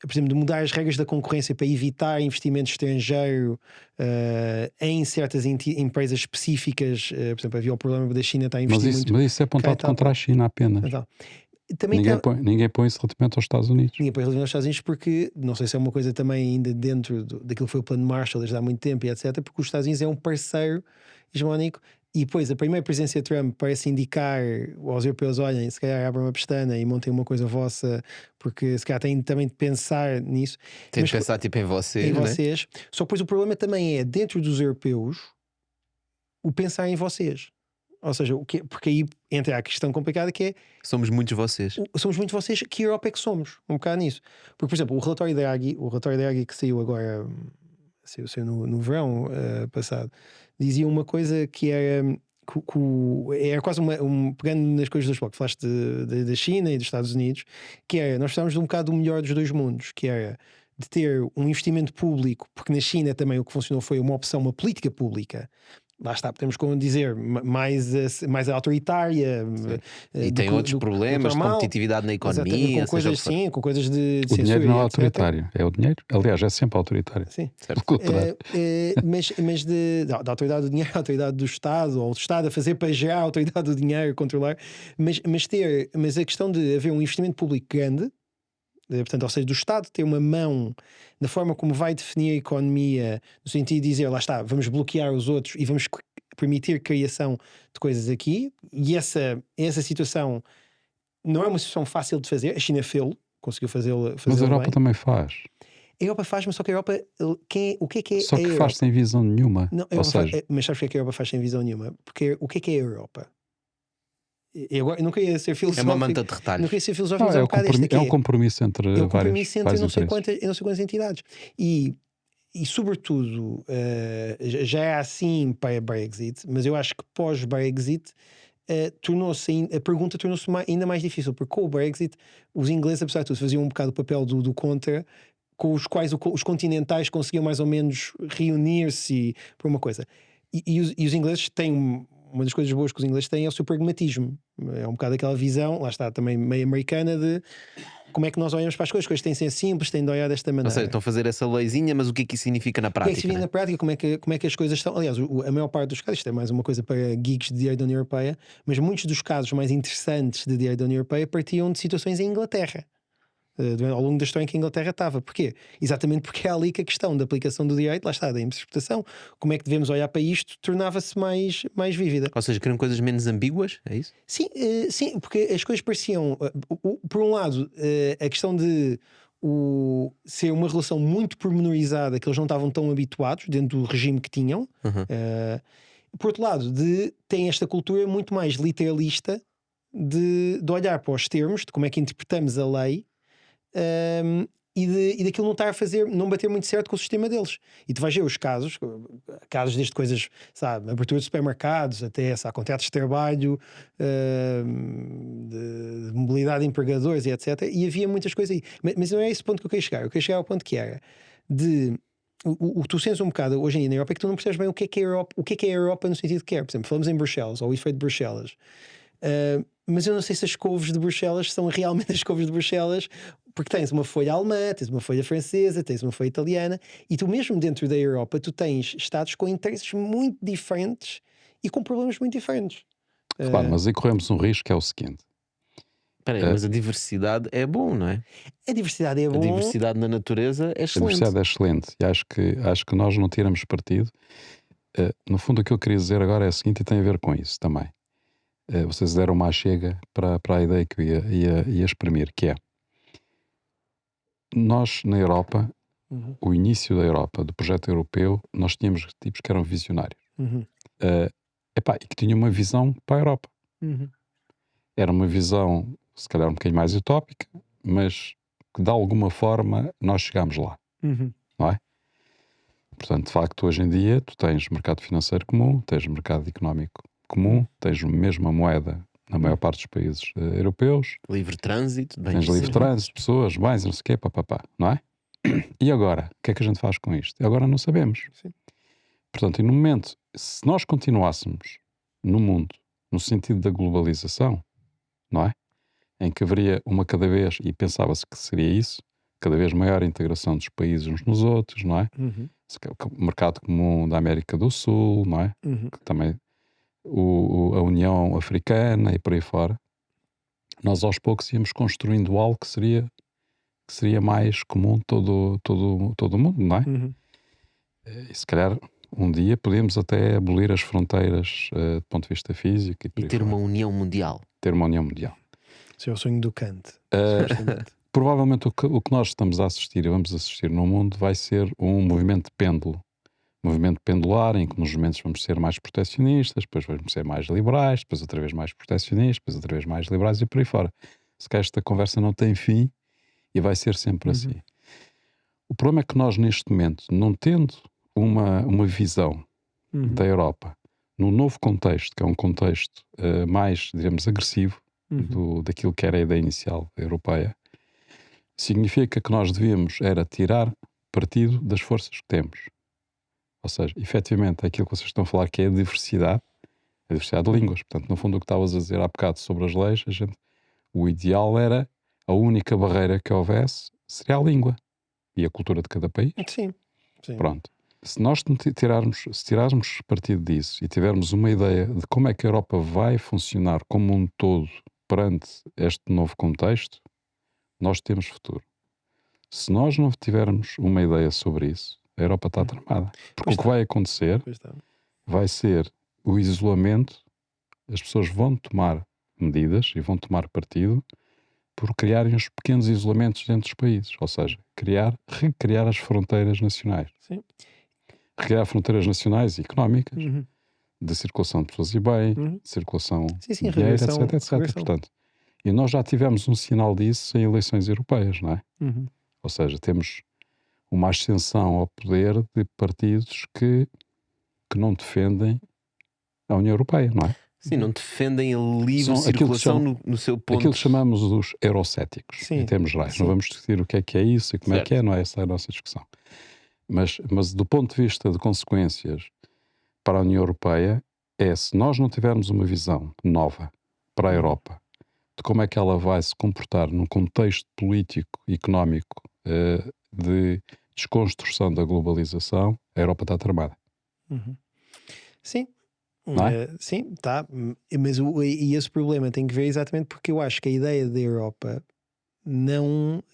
por exemplo, de mudar as regras da concorrência para evitar investimento estrangeiro em certas empresas específicas, por exemplo, havia o problema da China estar a investir muito. Mas isso é apontado contra a China apenas. Então, ninguém põe isso relativamente aos Estados Unidos. Ninguém põe relativamente aos Estados Unidos porque, não sei se é uma coisa também ainda dentro daquilo que foi o plano Marshall desde há muito tempo e etc, porque os Estados Unidos é um parceiro hegemónico e depois a primeira presidência de Trump parece indicar aos europeus, olhem, se calhar abrem uma pestana e montem uma coisa vossa, porque se calhar têm também de pensar nisso. Tem de pensar tipo em vocês, em né? vocês. Só que depois o problema também é, dentro dos europeus, o pensar em vocês. Ou seja, porque aí entra a questão complicada que é... Somos muitos vocês. Somos muitos vocês, que Europa é que somos? Um bocado nisso. Porque, por exemplo, o relatório da Draghi que saiu agora, saiu no verão passado, dizia uma coisa que era... era quase pegando nas coisas dos blocos, falaste da China e dos Estados Unidos, que era, nós precisamos de um bocado do melhor dos dois mundos, que era de ter um investimento público, porque na China também o que funcionou foi uma opção, uma política pública. Lá está, podemos dizer, mais autoritária. E tem outros problemas, de competitividade na economia. Com coisas, sim, com coisas de o dinheiro não é autoritário, é o dinheiro. Aliás, é sempre autoritário. Sim. Mas da autoridade do dinheiro, a autoridade do Estado, ou o Estado a fazer para gerar a autoridade do dinheiro, controlar. Mas a questão de haver um investimento público grande, portanto, ou seja, do Estado ter uma mão na forma como vai definir a economia, no sentido de dizer, lá está, vamos bloquear os outros e vamos permitir criação de coisas aqui, e essa situação não é uma situação fácil de fazer. A China conseguiu fazê-lo. Mas a Europa também faz. A Europa faz, mas só que a Europa, o que é só que a faz sem visão nenhuma. Não, mas sabes porque é que a Europa faz sem visão nenhuma? Porque o que é a Europa? Eu não queria ser filosófico. É uma manta de retalhos. Não queria ser filosófico, mas é um compromisso entre várias não sei quantas entidades. E sobretudo, já é assim para a Brexit, mas eu acho que pós-Brexit a pergunta tornou-se ainda mais difícil, porque com o Brexit os ingleses, apesar de tudo, faziam um bocado o papel do contra, com os quais os continentais conseguiam mais ou menos reunir-se por uma coisa. E os ingleses têm... Uma das coisas boas que os ingleses têm é o seu pragmatismo. É um bocado aquela visão, lá está, também meio americana, de como é que nós olhamos para as coisas. As coisas têm de ser simples, têm de olhar desta maneira. Ou seja, estão a fazer essa leizinha, mas o que é que isso significa na prática? O que é que significa na prática? Como é que as coisas estão? Aliás, a maior parte dos casos, isto é mais uma coisa para geeks de direito da União Europeia, mas muitos dos casos mais interessantes de direito da União Europeia partiam de situações em Inglaterra. Ao longo da história em que a Inglaterra estava. Porquê? Exatamente porque é ali que a questão da aplicação do direito, lá está, da interpretação, como é que devemos olhar para isto, tornava-se mais vívida. Ou seja, queriam coisas menos ambíguas, é isso? Sim, porque as coisas pareciam, por um lado, a questão de ser uma relação muito pormenorizada, que eles não estavam tão habituados dentro do regime que tinham. Por outro lado, tem esta cultura muito mais literalista de olhar para os termos, de como é que interpretamos a lei, e daquilo não estar a fazer, não bater muito certo com o sistema deles. E tu vais ver os casos desde coisas, sabe, abertura de supermercados, até contratos de trabalho, de mobilidade de empregadores e etc. E havia muitas coisas aí. Mas não é esse ponto que eu queria chegar. Eu queria chegar ao ponto que era de. O que tu sentes um bocado hoje em dia na Europa é que tu não percebes bem o que é a Europa, o que é a Europa no sentido que é. Por exemplo, falamos em Bruxelas, ou o efeito de Bruxelas. Mas eu não sei se as couves de Bruxelas são realmente as couves de Bruxelas, porque tens uma folha alemã, tens uma folha francesa, tens uma folha italiana, e tu mesmo dentro da Europa tu tens estados com interesses muito diferentes e com problemas muito diferentes. Claro, mas aí corremos um risco que é o seguinte. Espera aí, mas a diversidade é bom, não é? A diversidade é bom. A diversidade na natureza é excelente. A diversidade é excelente e acho que nós não tiramos partido. No fundo, o que eu queria dizer agora é o seguinte, e tem a ver com isso também. Vocês deram uma chega para a ideia que eu ia exprimir, que é nós na Europa, o início da Europa, do projeto europeu, nós tínhamos tipos que eram visionários e que tinham uma visão para a Europa. Era uma visão, se calhar um bocadinho mais utópica, mas que de alguma forma nós chegámos lá, não é? Portanto, de facto, hoje em dia tu tens mercado financeiro comum, tens mercado económico comum, tens a mesma moeda na maior parte dos países europeus. Livre trânsito. Tens livre trânsito, pessoas, bens, não sei o quê, papapá, não é? E agora? O que é que a gente faz com isto? Agora não sabemos. Sim. Portanto, e no momento, se nós continuássemos no mundo, no sentido da globalização, não é? Em que haveria uma cada vez, e pensava-se que seria isso, cada vez maior integração dos países uns nos outros, não é? O mercado comum da América do Sul, não é? Que também a União Africana e por aí fora. Nós aos poucos íamos construindo algo que seria mais comum todo o mundo, não é? E se calhar um dia podemos até abolir as fronteiras do ponto de vista físico e ter uma união mundial. Ter uma união mundial. Esse é o sonho do Kant. Provavelmente o que nós estamos a assistir e vamos assistir no mundo vai ser um movimento de pêndulo. Um movimento pendular em que nos momentos vamos ser mais protecionistas, depois vamos ser mais liberais, depois outra vez mais protecionistas, depois outra vez mais liberais e por aí fora. Se calhar esta conversa não tem fim e vai ser sempre assim. O problema é que nós neste momento, não tendo uma visão da Europa num novo contexto, que é um contexto mais, digamos, agressivo daquilo que era a ideia inicial europeia, significa que nós devíamos era tirar partido das forças que temos. Ou seja, efetivamente, aquilo que vocês estão a falar que é a diversidade de línguas. Portanto, no fundo, o que estavas a dizer há bocado sobre as leis, o ideal era a única barreira que houvesse seria a língua e a cultura de cada país. Sim. Pronto. Se nós tirarmos partido disso e tivermos uma ideia de como é que a Europa vai funcionar como um todo perante este novo contexto, nós temos futuro. Se nós não tivermos uma ideia sobre isso, a Europa está tramada. Porque o que vai acontecer vai ser o isolamento, as pessoas vão tomar medidas e vão tomar partido por criarem os pequenos isolamentos dentro dos países. Ou seja, recriar as fronteiras nacionais. Sim. Recriar fronteiras nacionais e económicas, de circulação de pessoas e bem, de circulação de dinheiro, etc. Portanto, e nós já tivemos um sinal disso em eleições europeias, não é? Ou seja, temos uma ascensão ao poder de partidos que não defendem a União Europeia, não é? Sim, não defendem a livre circulação no seu ponto. Aquilo que chamamos os eurocéticos, em termos gerais. Não vamos discutir o que é isso e como é que é, não é essa a nossa discussão. Mas do ponto de vista de consequências para a União Europeia, se nós não tivermos uma visão nova para a Europa, de como é que ela vai se comportar num contexto político e económico de desconstrução da globalização, a Europa está tramada. Sim. Não é? Sim, tá. Mas e esse problema tem que ver exatamente porque eu acho que a ideia da Europa não...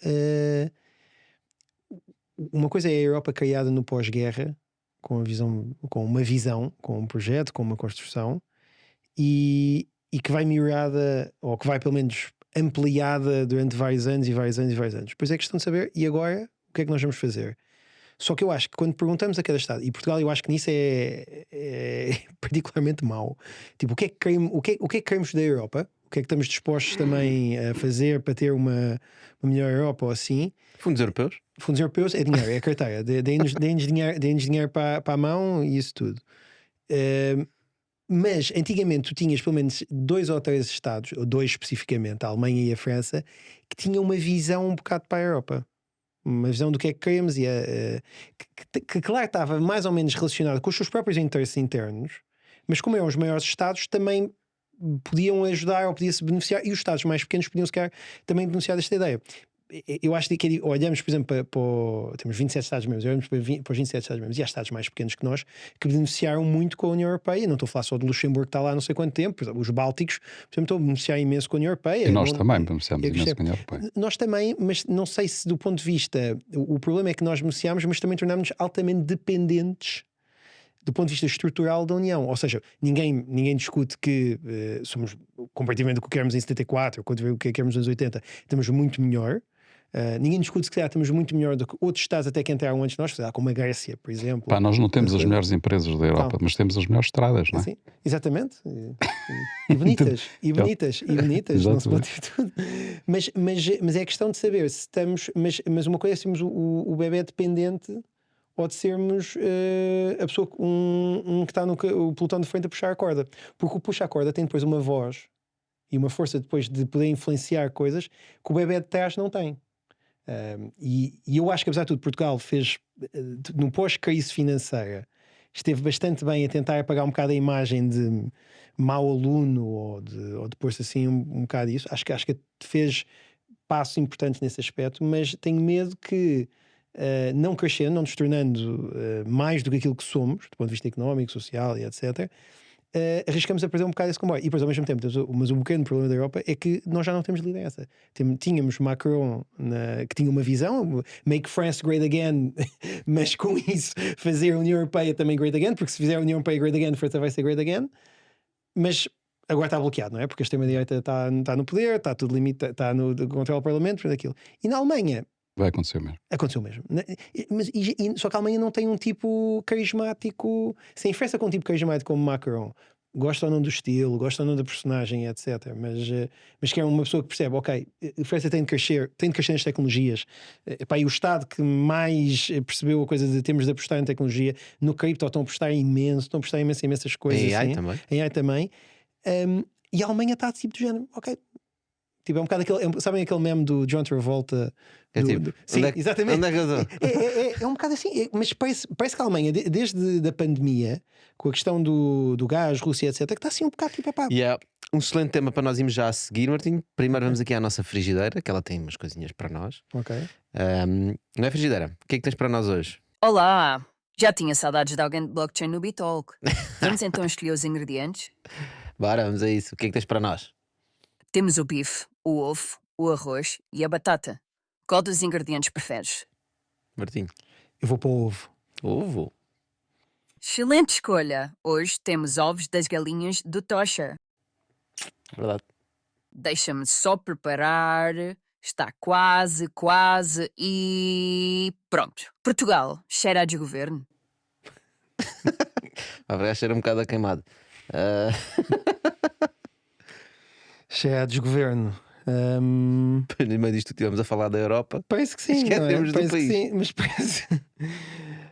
uma coisa é a Europa criada no pós-guerra, com uma visão, com um projeto, com uma construção, e que vai melhorada, ou que vai pelo menos ampliada durante vários anos e vários anos e vários anos. Depois é questão de saber, e agora, o que é que nós vamos fazer? Só que eu acho que quando perguntamos a cada Estado, e Portugal eu acho que nisso é particularmente mau, tipo, o que é que queremos da Europa? O que é que estamos dispostos também a fazer para ter uma melhor Europa ou assim. Fundos europeus? Fundos europeus é dinheiro, é carteira. Deem-nos dinheiro para a mão e isso tudo. Mas antigamente tu tinhas pelo menos 2 ou 3 Estados, ou 2 especificamente, a Alemanha e a França, que tinham uma visão um bocado para a Europa. Uma visão do que é que queremos e que claro estava mais ou menos relacionado com os seus próprios interesses internos, mas como eram os maiores Estados também podiam ajudar ou podia-se beneficiar, e os Estados mais pequenos podiam se calhar também beneficiar desta ideia. Eu acho que olhamos, por exemplo, temos 27 Estados-membros, olhamos para os 27 Estados-membros e há Estados mais pequenos que nós que beneficiaram muito com a União Europeia. Não estou a falar só de Luxemburgo que está lá há não sei quanto tempo, por exemplo, os Bálticos, por exemplo, estão a beneficiar imenso com a União Europeia. E nós também beneficiamos imenso com a União Europeia. Nós também, mas não sei se do ponto de vista, o problema é que nós beneficiamos, mas também tornámos-nos altamente dependentes do ponto de vista estrutural da União. Ou seja, ninguém discute que somos, comparativamente com o que éramos em 74 ou com o que éramos nos 80, estamos muito melhor. Ninguém discute que estamos muito melhor do que outros Estados até que entraram antes de nós, como a Grécia, por exemplo. Pá, nós não temos as melhores empresas da Europa, mas temos as melhores estradas, não é? Sim, exatamente. E bonitas, e bonitas, e bonitas, não se pode ter tudo. Mas é questão de saber se estamos. Mas uma coisa é sermos o bebé dependente ou de sermos a pessoa que está o pelotão de frente a puxar a corda. Porque o puxa a corda tem depois uma voz e uma força depois de poder influenciar coisas que o bebé de trás não tem. E eu acho que, apesar de tudo, Portugal fez, no pós-crise financeira, esteve bastante bem a tentar apagar um bocado a imagem de mau aluno ou de pôr-se assim um bocado isso. Acho que fez passos importantes nesse aspecto, mas tenho medo que, não crescendo, não nos tornando mais do que aquilo que somos, do ponto de vista económico, social e etc., arriscamos a perder um bocado esse comboio. E depois, ao mesmo tempo, mas o pequeno problema da Europa é que nós já não temos liderança. Tínhamos Macron que tinha uma visão, make France great again, mas com isso fazer a União Europeia também great again, porque se fizer a União Europeia great again, a França vai ser great again. Mas agora está bloqueado, não é? Porque a extrema-direita está no poder, está tudo limitado, está no controle do Parlamento, por aquilo. E na Alemanha vai acontecer mesmo. Aconteceu mesmo. Só que a Alemanha não tem um tipo carismático. Se em França com um tipo carismático como Macron, gosta ou não do estilo, gosta ou não da personagem, etc. Mas que é uma pessoa que percebe, ok, a França tem de crescer nas tecnologias. E o Estado que mais percebeu a coisa de termos de apostar em tecnologia, no cripto estão a apostar imenso, estão a apostar imensas coisas. Em AI assim, também. Em AI também. E a Alemanha está tipo do género, ok. Tipo, é um bocado sabem aquele meme do John Travolta? Sim, exatamente. Onde é que eu é um bocado assim, mas parece que a Alemanha, desde a pandemia, com a questão do gás, Rússia, etc., que está assim um bocado tipo, pá. Um excelente tema para nós irmos já a seguir, Martinho. Primeiro vamos aqui à nossa frigideira, que ela tem umas coisinhas para nós. Ok. Não é frigideira? O que é que tens para nós hoje? Olá! Já tinha saudades de alguém de blockchain no Bitalk. Vamos então escolher os ingredientes? Bora, vamos a isso. O que é que tens para nós? Temos o bife, o ovo, o arroz e a batata. Qual dos ingredientes preferes? Martinho. Eu vou para o ovo. Ovo? Excelente escolha! Hoje temos ovos das galinhas do Tosher. Verdade. Deixa-me só preparar. Está quase e... Pronto. Portugal, cheira a desgoverno. Vai cheira um bocado a queimado. Cheira a desgoverno. No meio disto estivemos a falar da Europa. Parece que sim, Esquecemos do parece país. que sim, mas parece...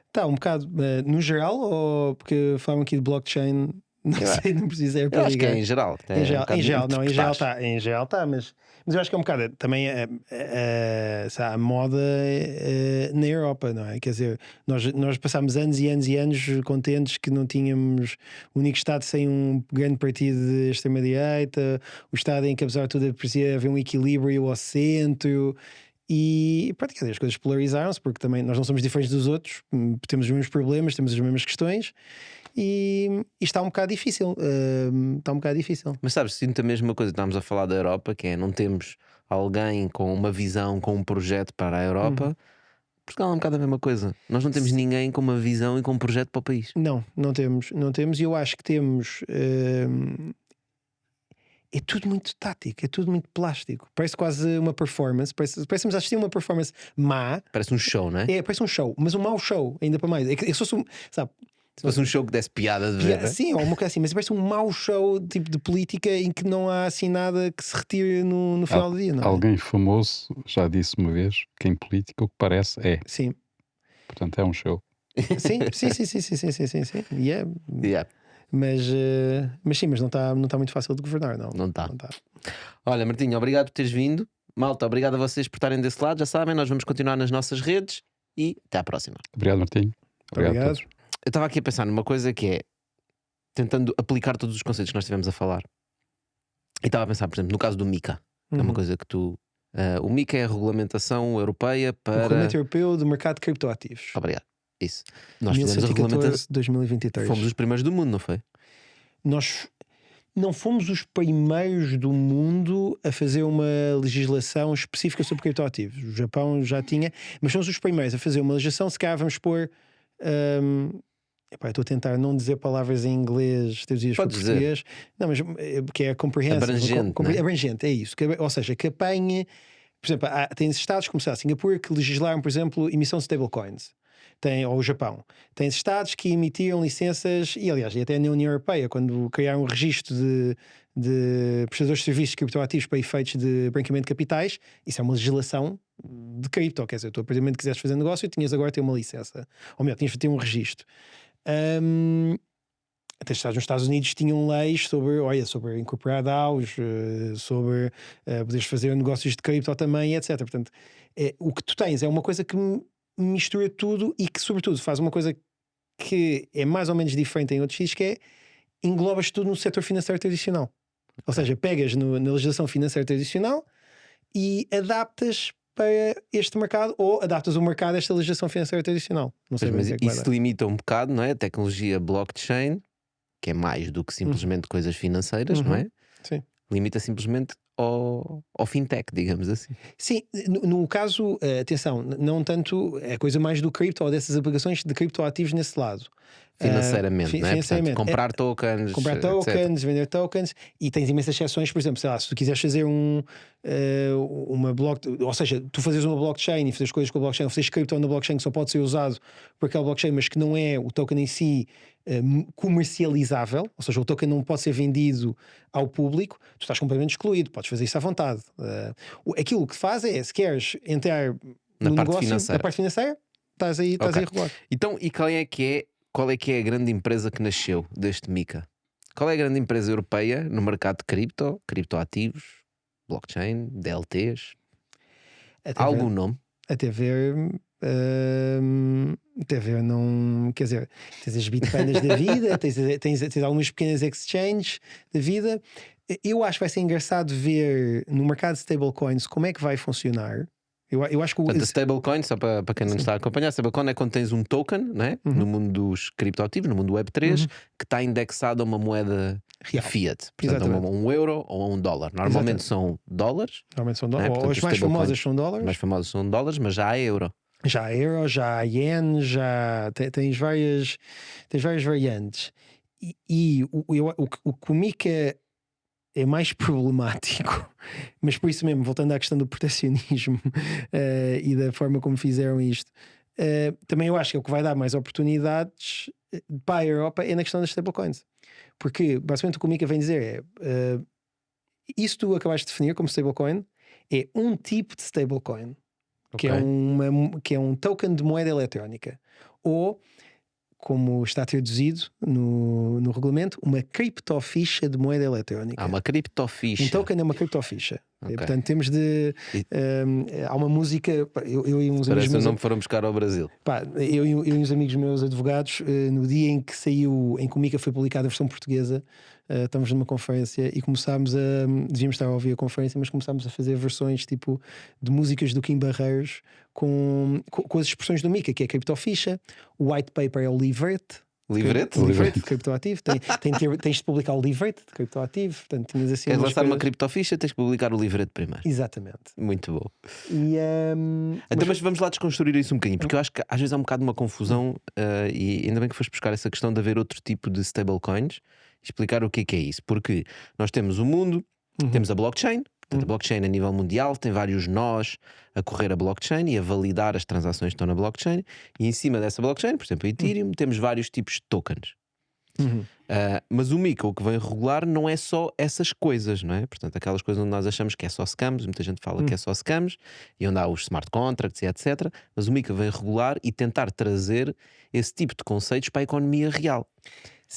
Está um bocado no geral, ou porque falam aqui de blockchain, não sei, não precisa ir para Eu acho que é ligar. em geral. Em geral está. está, mas eu acho que é um bocado também a moda na Europa, não é? Quer dizer, nós passámos anos e anos e anos contentes que não tínhamos o único Estado sem um grande partido de extrema-direita, o Estado em que, apesar de tudo, parecia haver um equilíbrio ao centro. E pronto, as coisas polarizaram-se porque também nós não somos diferentes dos outros, temos os mesmos problemas, temos as mesmas questões. E está um bocado difícil. Está um bocado difícil. Mas sabes, sinto a mesma coisa. Estamos a falar da Europa, que é não temos alguém com uma visão, com um projeto para a Europa. Portugal é um bocado a mesma coisa. Nós não temos ninguém com uma visão e com um projeto para o país. Não temos. E eu acho que temos. É tudo muito tático, é tudo muito plástico. Parece quase uma performance. Parecemos assistir a uma performance má. Parece um show, não é? Parece um show, mas um mau show, ainda para mais. É que se fosse sabe? Se fosse um show que desse piada de ver. Sim, ou uma coisa assim, mas parece um mau show tipo de política em que não há assim nada que se retire no final do dia, não é? Alguém famoso já disse uma vez que em política o que parece é. Sim. Portanto, é um show. Sim. Yeah. Yeah. Mas sim, mas não está muito fácil de governar, não. Não está. Não tá. Olha, Martinho, obrigado por teres vindo. Malta, obrigado a vocês por estarem desse lado. Já sabem, nós vamos continuar nas nossas redes e até à próxima. Obrigado, Martinho. Obrigado a todos. Eu estava aqui a pensar numa coisa que é tentando aplicar todos os conceitos que nós estivemos a falar. E estava a pensar, por exemplo, no caso do MiCA. É uma coisa que tu. O MiCA é a regulamentação europeia para. O Regulamento Europeu do Mercado de Criptoativos. Obrigado. Isso. Nós fizemos a regulamentação. 2023. Fomos os primeiros do mundo, não foi? Nós não fomos os primeiros do mundo a fazer uma legislação específica sobre criptoativos. O Japão já tinha, mas somos os primeiros a fazer uma legislação. Se calhar vamos pôr. Estou a tentar não dizer palavras em inglês traduzidas para português. Não, mas que é comprehensive. Abrangente, é isso. Ou seja, que apanhe. Por exemplo, tem estados como a Singapura que legislaram, por exemplo, emissão de stablecoins. Ou o Japão. Tem estados que emitiram licenças, e aliás, e até na União Europeia, quando criaram um registro de prestadores de serviços criptoativos para efeitos de branqueamento de capitais, isso é uma legislação de cripto. Quer dizer, tu, a partir do momento que quiseste fazer negócio, tinhas agora de ter uma licença. Ou melhor, tinhas de ter um registro. Até nos Estados Unidos tinham leis sobre incorporar DAOs, sobre poderes fazer negócios de cripto também, etc. Portanto, o que tu tens é uma coisa que mistura tudo e que, sobretudo, faz uma coisa que é mais ou menos diferente em outros sítios, que é englobas tudo no setor financeiro tradicional. Ou seja, pegas na legislação financeira tradicional e adaptas para este mercado, ou adaptas o mercado a esta legislação financeira tradicional. Não sei, mas isso limita um bocado, não é? A tecnologia blockchain, que é mais do que simplesmente coisas financeiras, não é? Sim. Limita simplesmente ao fintech, digamos assim. Sim, no caso, atenção, não tanto é coisa mais do cripto ou dessas aplicações de criptoativos nesse lado. Financeiramente, não é? Financeiramente. Portanto, comprar tokens, vender tokens, e tens imensas exceções. Por exemplo, sei lá, se tu quiseres fazer uma blockchain, ou seja, tu fazes uma blockchain e fazes coisas com a blockchain, ou fazes cripto na blockchain que só pode ser usado por aquela blockchain, mas que não é o token em si comercializável, ou seja, o token não pode ser vendido ao público, tu estás completamente excluído, podes fazer isso à vontade. Aquilo que faz é, se queres entrar na no parte negócio, financeira. na parte financeira, estás aí a regular. Então, e qual é que é a grande empresa que nasceu deste MiCA? Qual é a grande empresa europeia no mercado de criptoativos, blockchain, DLTs? Há algum nome? Até ver não, quer dizer, tens as Bitcoins da vida, tens algumas pequenas exchanges da vida. Eu acho que vai ser engraçado ver no mercado de stablecoins como é que vai funcionar. Eu acho que Portanto, a stablecoin, só para quem não está a acompanhar, a stablecoin é quando tens um token, né? No mundo dos criptoativos, no mundo Web3, que está indexado a uma moeda real, fiat, portanto a um euro ou a um dólar. Normalmente são dólares. Normalmente são dólares. Ou as mais famosas são dólares. As mais famosas são dólares, mas já há euro. Já há euro, já há yen, já tens várias variantes. E o que o MiCA é mais problemático, mas por isso mesmo, voltando à questão do proteccionismo e da forma como fizeram isto, também eu acho que é o que vai dar mais oportunidades para a Europa é na questão das stablecoins. Porque basicamente o que o MiCA vem dizer é isso tu acabaste de definir como stablecoin é um tipo de stablecoin, que é um token de moeda eletrónica, ou como está traduzido no regulamento, uma criptoficha de moeda eletrónica. Uma criptoficha. Um token é uma criptoficha. Portanto, temos de. Há uma música. Eu e uns amigos meus. não me foram buscar ao Brasil. Eu e uns amigos meus advogados, no dia em que em que o MiCA foi publicada a versão portuguesa, estávamos numa conferência e começámos devíamos estar a ouvir a conferência, mas começámos a fazer versões tipo de músicas do Kim Barreiros com as expressões do MiCA, que é a criptoficha, o white paper é o livrete. Livrete? Livrete de criptoativo. Tens de publicar o livrete de criptoativo. Portanto, tinhas assim. Queres lançar uma criptoficha, tens de publicar o livrete primeiro. Exatamente. Muito bom. Então, mas vamos lá desconstruir isso um bocadinho, porque eu acho que às vezes há um bocado uma confusão e ainda bem que foste buscar essa questão de haver outro tipo de stablecoins, explicar o que é isso. Porque nós temos o mundo, temos a blockchain, Portanto, a blockchain a nível mundial tem vários nós a correr a blockchain e a validar as transações que estão na blockchain, e em cima dessa blockchain, por exemplo, a Ethereum, temos vários tipos de tokens. Mas o MiCA, o que vem regular, não é só essas coisas, não é? Portanto, aquelas coisas onde nós achamos que é só scams, muita gente fala que é só scams, e onde há os smart contracts e etc. Mas o MiCA vem regular e tentar trazer esse tipo de conceitos para a economia real.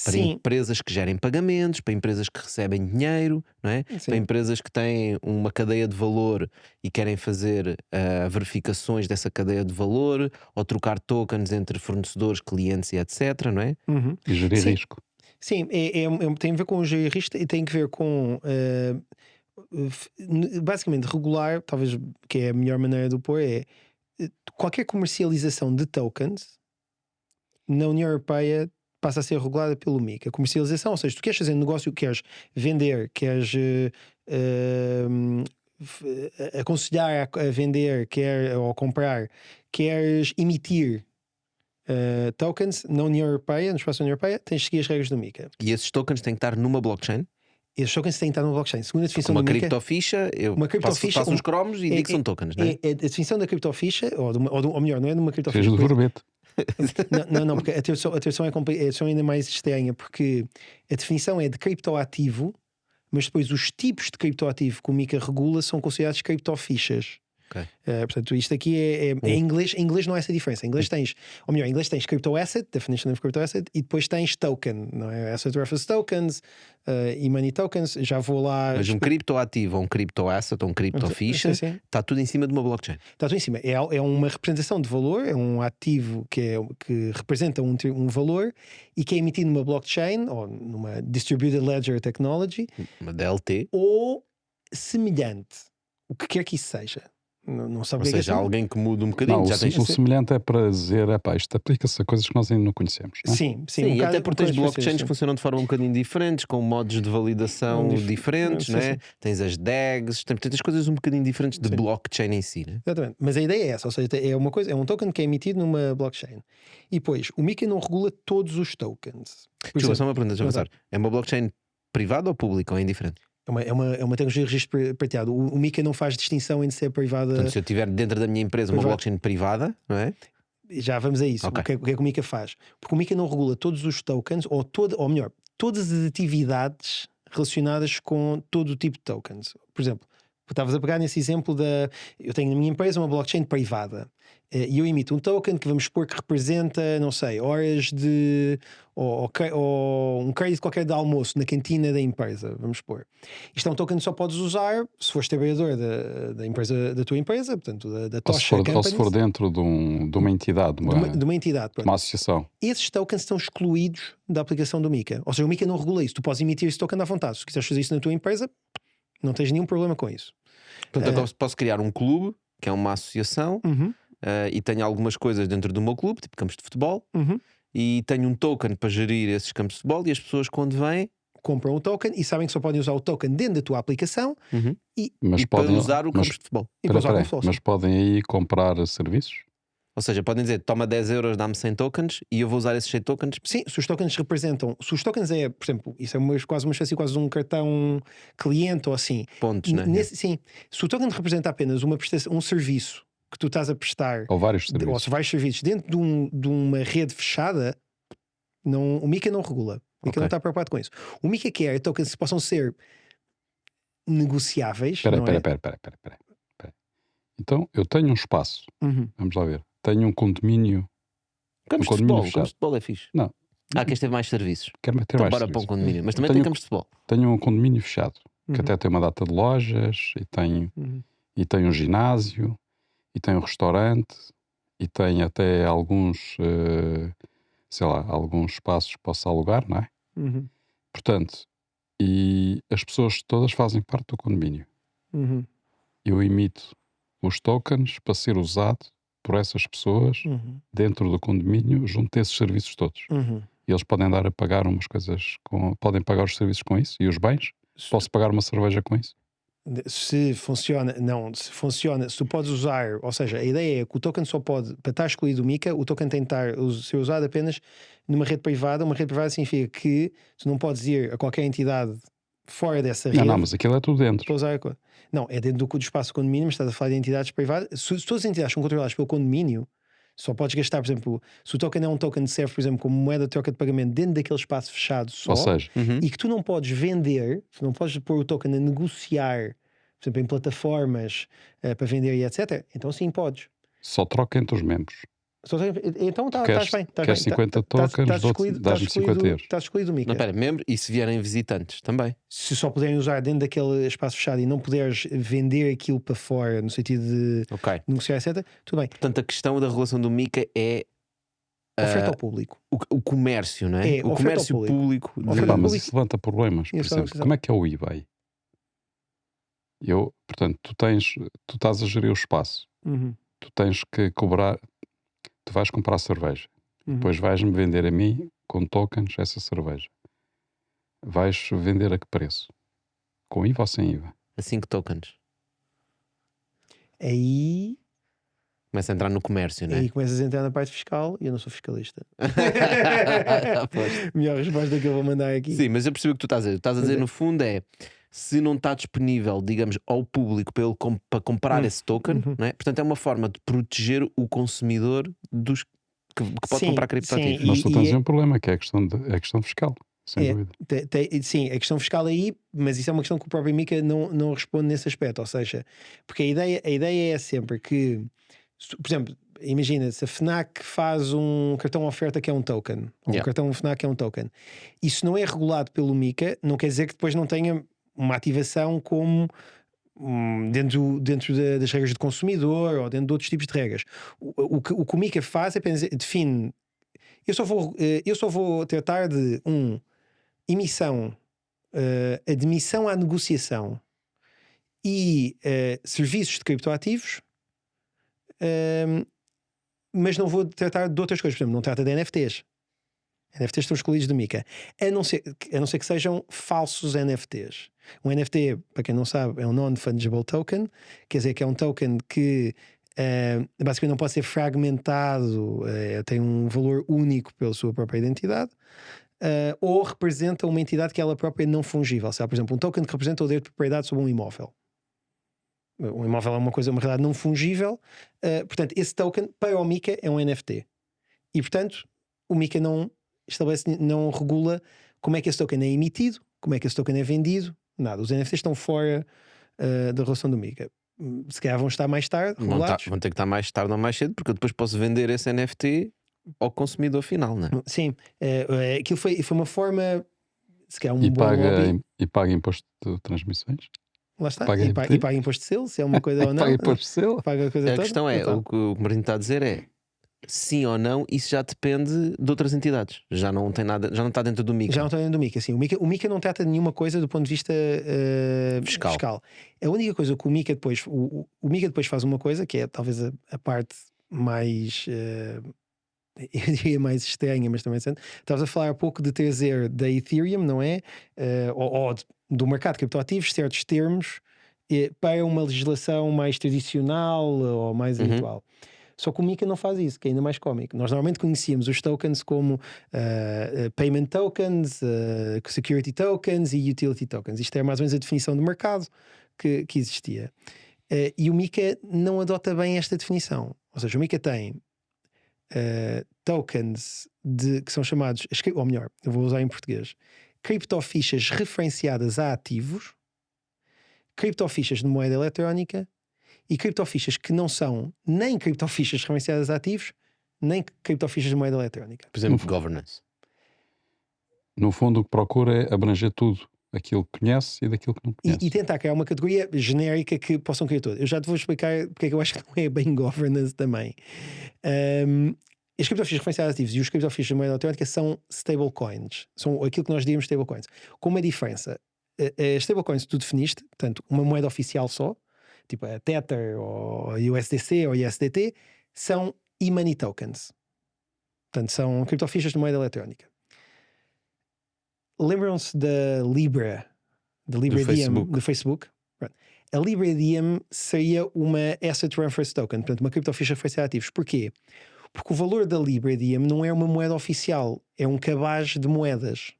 Para Sim. empresas que gerem pagamentos, para empresas que recebem dinheiro, não é? Sim. Para empresas que têm uma cadeia de valor e querem fazer verificações dessa cadeia de valor, ou trocar tokens entre fornecedores, clientes e etc, não é? E gerir Sim. risco. Sim, tem a ver com o gerir risco e tem a ver com basicamente regular, talvez que é a melhor maneira de o pôr, é qualquer comercialização de tokens na União Europeia passa a ser regulada pelo MiCA. A comercialização, ou seja, tu queres fazer um negócio, queres vender, queres aconselhar a vender, ou comprar, queres emitir tokens na União Europeia, no espaço da União Europeia, tens de seguir as regras do MiCA. E esses tokens têm que estar numa blockchain? Esses tokens têm que estar no blockchain. Segundo a definição Uma do MiCA, criptoficha, eu faço uns cromos e digo que são tokens, não é? a definição da criptoficha, ou melhor, não é de uma Fez criptoficha. do verbete. Não, porque a tradução é ainda mais estranha, porque a definição é de criptoativo, mas depois os tipos de criptoativo que o MiCA regula são considerados criptofichas. Okay. Portanto, isto aqui em inglês. Em inglês não há essa diferença. Em inglês tens, ou melhor, em inglês tens crypto asset, definition of crypto asset, e depois tens token, não é? Asset reference tokens e money tokens. Já vou lá. Mas um criptoativo, ou um crypto asset, ou um criptoficha, está tudo em cima de uma blockchain. Está tudo em cima. É uma representação de valor, é um ativo que representa um valor e que é emitido numa blockchain ou numa distributed ledger technology, uma DLT, ou semelhante, o que quer que isso seja. Não sabe ou o que seja, é alguém que muda um bocadinho. Não, já o semelhante é para dizer, isto aplica-se a coisas que nós ainda não conhecemos. Não é? Sim, e até porque tens blockchains que funcionam de forma um bocadinho diferentes, com modos de validação diferentes, sim, não é? sim. Tens as DAGs, tens coisas um bocadinho diferentes de blockchain em si, né? Exatamente, mas a ideia é essa, ou seja, é um token que é emitido numa blockchain. E depois, o MiCA não regula todos os tokens. Desculpa, só uma pergunta, já passar. É uma blockchain privada ou pública ou é indiferente? É uma tecnologia de registro partilhado. O MiCA não faz distinção entre ser privada. Portanto, se eu tiver dentro da minha empresa uma blockchain privada, não é? Já vamos a isso. Okay. O que é que o MiCA faz? Porque o MiCA não regula todos os tokens, ou melhor, todas as atividades relacionadas com todo o tipo de tokens. Por exemplo, estavas a pegar nesse exemplo eu tenho na minha empresa uma blockchain privada e eu emito um token que vamos supor que representa, não sei, horas de ou um crédito qualquer de almoço na cantina da empresa, vamos supor. Isto é um token que só podes usar se fores trabalhador da empresa, da tua empresa, portanto da Tosha Companies. Ou se for dentro de uma entidade, de uma entidade, uma associação. Esses tokens estão excluídos da aplicação do MiCA. Ou seja, o MiCA não regula isso. Tu podes emitir esse token à vontade. Se quiseres fazer isso na tua empresa, não tens nenhum problema com isso. Portanto, eu posso criar um clube, que é uma associação, e tenho algumas coisas dentro do meu clube, tipo campos de futebol, e tenho um token para gerir esses campos de futebol, e as pessoas, quando vêm, compram o token e sabem que só podem usar o token dentro da tua aplicação e podem usar o campos de futebol. Mas podem aí comprar serviços? Ou seja, podem dizer, toma 10 euros, dá-me 100 tokens e eu vou usar esses 100 tokens. Sim, se os tokens representam, se os tokens por exemplo, isso é quase uma espécie de um cartão cliente ou assim. Pontos, né? Sim, se o token representa apenas um serviço que tu estás a prestar, ou vários serviços, ou vários serviços dentro de uma rede fechada, o MiCA não regula. O MiCA não está preocupado com isso. O MiCA quer tokens que possam ser negociáveis. Espera. Então, eu tenho um espaço. Vamos lá ver. Tenho um condomínio. Campos de futebol é fixe. Não. Quem teve mais serviços. Quero meter então mais bora serviços. Para um condomínio. Mas também tem campos de futebol. Tenho um condomínio fechado, que até tem uma data de lojas, e tem um ginásio, e tem um restaurante, e tem até alguns, alguns espaços que posso alugar, não é? Portanto, e as pessoas todas fazem parte do condomínio. Eu emito os tokens para ser usado por essas pessoas dentro do condomínio, junto desses serviços todos. E eles podem dar a pagar umas coisas, podem pagar os serviços com isso, e os bens. Posso pagar uma cerveja com isso? Se funciona, se tu podes usar, ou seja, a ideia é que o token só pode, para estar excluído do MiCA, o token tem de ser usado apenas numa rede privada. Uma rede privada significa que tu não podes ir a qualquer entidade fora dessa rede. Não, mas aquilo é tudo dentro. Para usar a conta. Não, é dentro do espaço do condomínio, mas estás a falar de entidades privadas. Se todas as entidades são controladas pelo condomínio, só podes gastar, por exemplo, se o token é um token que serve, por exemplo, como moeda de troca de pagamento dentro daquele espaço fechado só, Ou seja, e que tu não podes vender, tu não podes pôr o token a negociar, por exemplo, em plataformas para vender e etc. Então sim, podes. só troca entre os membros. Então estás bem. Queres 50 tokens, dás-me 50 euros. Estás excluído do Mica. Não, espera, membro, e se vierem visitantes também? Se só puderem usar dentro daquele espaço fechado e não puderes vender aquilo para fora, no sentido de negociar, etc., tudo bem. Portanto, a questão da regulação do MiCA é oferta ao público. o comércio, não é? O comércio público. Mas isso levanta problemas. Por exemplo, como é que é o eBay? Portanto, tu estás a gerir o espaço. Tu tens que cobrar. Tu vais comprar cerveja. Depois vais-me vender a mim com tokens essa cerveja. Vais vender a que preço? Com IVA ou sem IVA? A 5 tokens. Aí começa a entrar no comércio, não é? Aí começas a entrar na parte fiscal e eu não sou fiscalista. Melhor resposta que eu vou mandar aqui. Sim, mas eu percebo o que tu estás a dizer. Estás a dizer, no fundo, se não está disponível, digamos, ao público para comprar esse token, não é? Portanto, é uma forma de proteger o consumidor dos que pode comprar criptoativos. Mas tu tens um problema, que é a questão fiscal. Sem dúvida. Sim, a questão fiscal aí, mas isso é uma questão que o próprio Mica não responde nesse aspecto. Ou seja, porque a ideia é sempre que, por exemplo, imagina, se a FNAC faz um cartão oferta que é um token, ou um cartão FNAC que é um token, isso não é regulado pelo Mica, não quer dizer que depois não tenha uma ativação como dentro das regras de consumidor ou dentro de outros tipos de regras. O que o Mica faz é apenas define. Eu só vou tratar de emissão, admissão à negociação e serviços de criptoativos, mas não vou tratar de outras coisas. Por exemplo, não trata de NFTs. NFTs estão excluídos do Mica, a não ser que sejam falsos NFTs. Um NFT, para quem não sabe, é um non-fungible token, quer dizer que é um token que basicamente não pode ser fragmentado, tem um valor único pela sua própria identidade, ou representa uma entidade que ela própria é não fungível. Sabe? Por exemplo, um token que representa o direito de propriedade sobre um imóvel. Um imóvel é uma realidade não fungível, portanto, esse token para o Mica é um NFT. E, portanto, o Mica não regula como é que esse token é emitido, como é que esse token é vendido, nada. Os NFTs estão fora da relação do Mica. Se calhar vão estar mais tarde regulados. Vão ter que estar mais tarde ou mais cedo, porque eu depois posso vender esse NFT ao consumidor final, não é? Sim, aquilo foi uma forma, se calhar e paga imposto de transmissões? Lá está, e paga imposto de selo, se é uma coisa ou não. Paga imposto de selo. Paga a coisa toda. Questão é, o que o Martim está a dizer é, sim ou não, isso já depende de outras entidades. Já não tem nada, já não está dentro do Mica. Já não está dentro do Mica, sim. O Mica não trata de nenhuma coisa do ponto de vista fiscal. A única coisa que o Mica depois... O Mica depois faz uma coisa, que é talvez a parte mais... eu diria mais estranha, mas também sendo. Estavas a falar há pouco de trazer da Ethereum, não é? Ou do mercado de criptoativos, certos termos, para uma legislação mais tradicional ou mais habitual. Só que o Mica não faz isso, que é ainda mais cómico. Nós normalmente conhecíamos os tokens como payment tokens, security tokens e utility tokens. Isto é mais ou menos a definição de mercado que existia. E o Mica não adota bem esta definição. Ou seja, o Mica tem tokens que são chamados, ou melhor, eu vou usar em português, criptofichas referenciadas a ativos, criptofichas de moeda eletrónica e criptofichas que não são nem criptofichas referenciadas a ativos, nem criptofichas de moeda eletrónica. Por exemplo, governance. No fundo, o que procura é abranger tudo. Aquilo que conhece e daquilo que não conhece. E tentar criar uma categoria genérica que possam criar todas. Eu já te vou explicar porque é que eu acho que não é bem governance também. As criptofichas referenciadas a ativos e os criptofichas de moeda eletrónica são stablecoins. São aquilo que nós diríamos stablecoins. Com uma diferença. As stablecoins tu definiste, portanto, uma moeda oficial só, tipo a Tether ou a USDC ou a USDT, são e-money tokens. Portanto, são criptofichas de moeda eletrónica. Lembram-se da Libra Diem do Facebook? A Libra Diem seria uma Asset Reference Token, portanto uma criptoficha referenciada a ativos. Porquê? Porque o valor da Libra Diem não é uma moeda oficial, é um cabaz de moedas.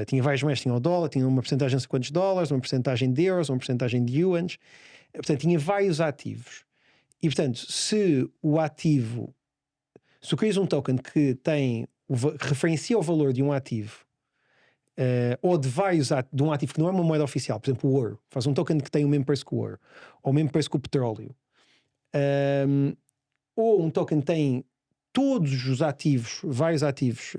Tinha várias moedas, tinha o dólar, tinha uma porcentagem de quantos dólares, uma porcentagem de euros, uma porcentagem de yuans. Portanto, tinha vários ativos. E, portanto, se tu crias um token que referencia o valor de um ativo, ou de de um ativo que não é uma moeda oficial, por exemplo, o ouro, faz um token que tem o mesmo preço que o ouro, ou o mesmo preço que o petróleo, ou um token que tem todos os ativos, vários ativos,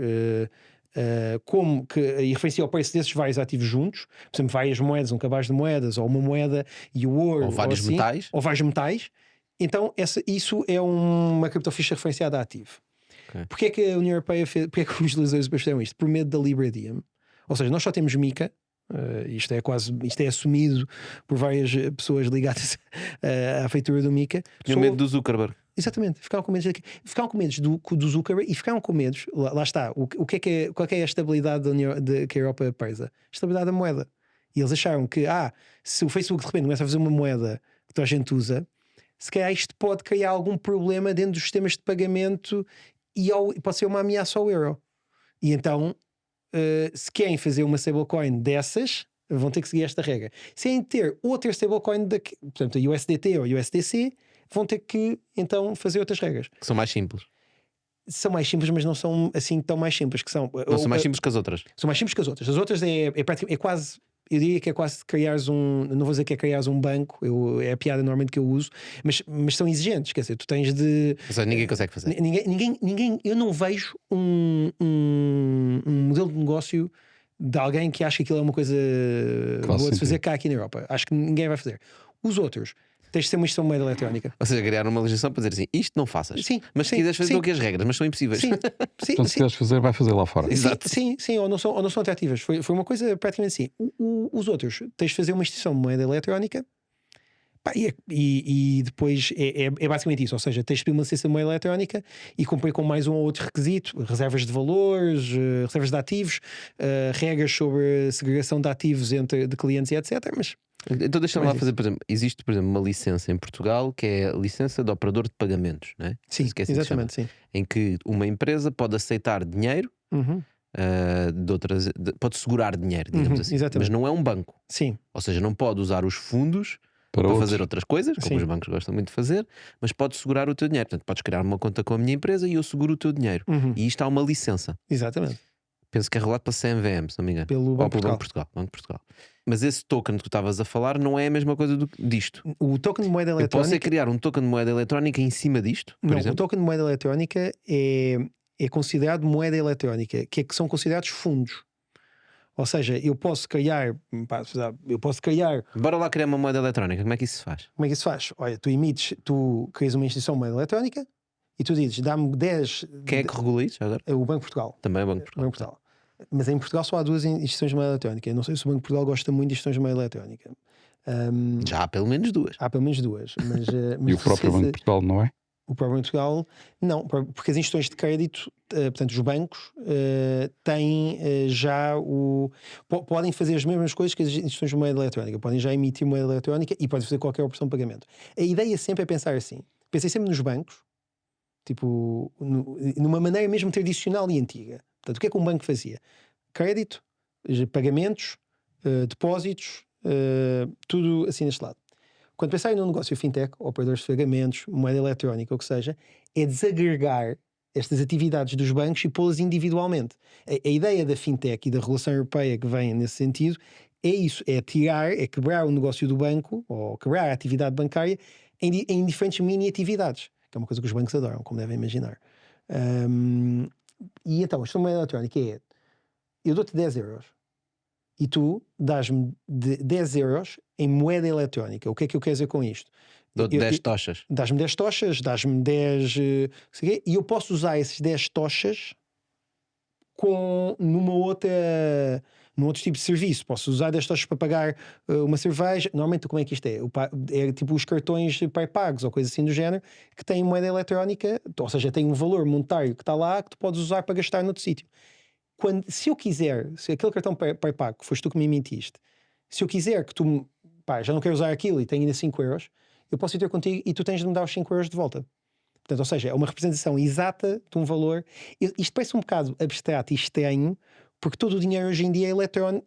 e referencia o preço desses vários ativos juntos, por exemplo, várias moedas, um cabaz de moedas, ou uma moeda e o ouro, ou vários metais, ou vários metais. Então isso é uma criptoficha referenciada a ativo. Okay. Porquê é que a União Europeia porque é que os legisladores fizeram isto? Por medo da Libra Diem. Ou seja, nós só temos MiCA. Isto é assumido por várias pessoas ligadas à feitura do MiCA. Tinham medo do Zuckerberg. Exatamente, ficaram com medo do Zuckerberg e ficaram com medo. Lá está, qual é a estabilidade que a Europa preza? A estabilidade da moeda. E eles acharam que se o Facebook de repente começa a fazer uma moeda que toda a gente usa, se calhar isto pode criar algum problema dentro dos sistemas de pagamento e pode ser uma ameaça ao euro. E então, se querem fazer uma stablecoin dessas, vão ter que seguir esta regra. Se querem ter outra stablecoin, portanto a USDT ou a USDC, vão ter que então fazer outras regras. Que são mais simples. São mais simples, mas não são assim tão mais simples. São mais simples que as outras. São mais simples que as outras. As outras é quase... Eu diria que é quase criares não vou dizer que é criares um banco, é a piada normalmente que eu uso, mas são exigentes, quer dizer, tu tens de... Ou seja, ninguém consegue fazer. Ninguém, eu não vejo um modelo de negócio de alguém que acha que aquilo é uma coisa boa de se fazer cá aqui na Europa. Acho que ninguém vai fazer. Os outros, tens de ser uma instituição de moeda eletrónica. Ou seja, criar uma legislação para dizer assim, isto não faças. Sim, mas se quiseres fazer, dou-te as regras, mas são impossíveis. Sim, Portanto, se quiseres fazer, vai fazer lá fora. Exato. Sim, ou não são atrativas. Foi uma coisa praticamente assim. Os outros, tens de fazer uma instituição de moeda eletrónica, e depois é basicamente isso. Ou seja, tens de pedir uma licença de moeda eletrónica e cumprir com mais um ou outro requisito: reservas de valores, reservas de ativos, regras sobre segregação de ativos de clientes e etc. Mas então deixa-me lá fazer, por exemplo, existe uma licença em Portugal que é a licença de operador de pagamentos, não é? Sim, exatamente, sim. Em que uma empresa pode aceitar dinheiro de outras, pode segurar dinheiro, digamos assim, mas não é um banco. Sim. Ou seja, não pode usar os fundos para fazer outras coisas, como os bancos gostam muito de fazer, mas pode segurar o teu dinheiro. Portanto, podes criar uma conta com a minha empresa e eu seguro o teu dinheiro. E isto há uma licença. Exatamente. Penso que é regulado pela CMVM, se não me engano. Pelo Banco de Portugal. Mas esse token que tu estavas a falar não é a mesma coisa disto. O token de moeda eletrónica... Eu posso criar um token de moeda eletrónica em cima disto, por exemplo? O token de moeda eletrónica é considerado moeda eletrónica, que são considerados fundos. Ou seja, eu posso criar... Bora lá criar uma moeda eletrónica. Como é que isso se faz? Como é que isso se faz? Olha, tu crias uma instituição de moeda eletrónica e tu dizes, dá-me 10... Quem é que regula isso agora? O Banco de Portugal. Também é o Banco de Portugal. Mas em Portugal só há 2 instituições de moeda eletrónica. Eu não sei se o Banco de Portugal gosta muito de instituições de moeda eletrónica. Já há pelo menos 2. Há pelo menos 2. Mas e o próprio Banco de Portugal não é? O próprio Banco de Portugal não, porque as instituições de crédito, portanto os bancos, têm já podem fazer as mesmas coisas que as instituições de moeda eletrónica. Podem já emitir moeda eletrónica e podem fazer qualquer operação de pagamento. A ideia sempre é pensar assim. Pensei sempre nos bancos, tipo, numa maneira mesmo tradicional e antiga. Portanto, o que é que um banco fazia? Crédito, pagamentos, depósitos, tudo assim neste lado. Quando pensarem num negócio fintech, operadores de pagamentos, moeda eletrónica, ou o que seja, é desagregar estas atividades dos bancos e pô-las individualmente. A ideia da fintech e da regulação europeia que vem nesse sentido é isso, é quebrar o negócio do banco, ou quebrar a atividade bancária em diferentes mini-atividades, que é uma coisa que os bancos adoram, como devem imaginar. E então, a moeda eletrónica é: eu dou-te 10 euros e tu dás-me 10 euros em moeda eletrónica. O que é que eu quero dizer com isto? Dou-te 10 tochas. Dás-me 10 tochas, dás-me 10... e eu posso usar esses 10 tochas num outro tipo de serviço. Posso usar 10 tochas para pagar uma cerveja. Normalmente, como é que isto é? É tipo os cartões pré-pagos ou coisa assim do género, que têm moeda eletrónica, ou seja, tem um valor monetário que está lá, que tu podes usar para gastar noutro sítio. Se eu quiser, se aquele cartão pré-pago que foste tu que me emitiste, se eu quiser que tu, já não quero usar aquilo e tenho ainda 5 euros, eu posso ir ter contigo e tu tens de me dar os 5 euros de volta. Portanto, ou seja, é uma representação exata de um valor. Isto parece um bocado abstrato e estranho porque todo o dinheiro hoje em dia é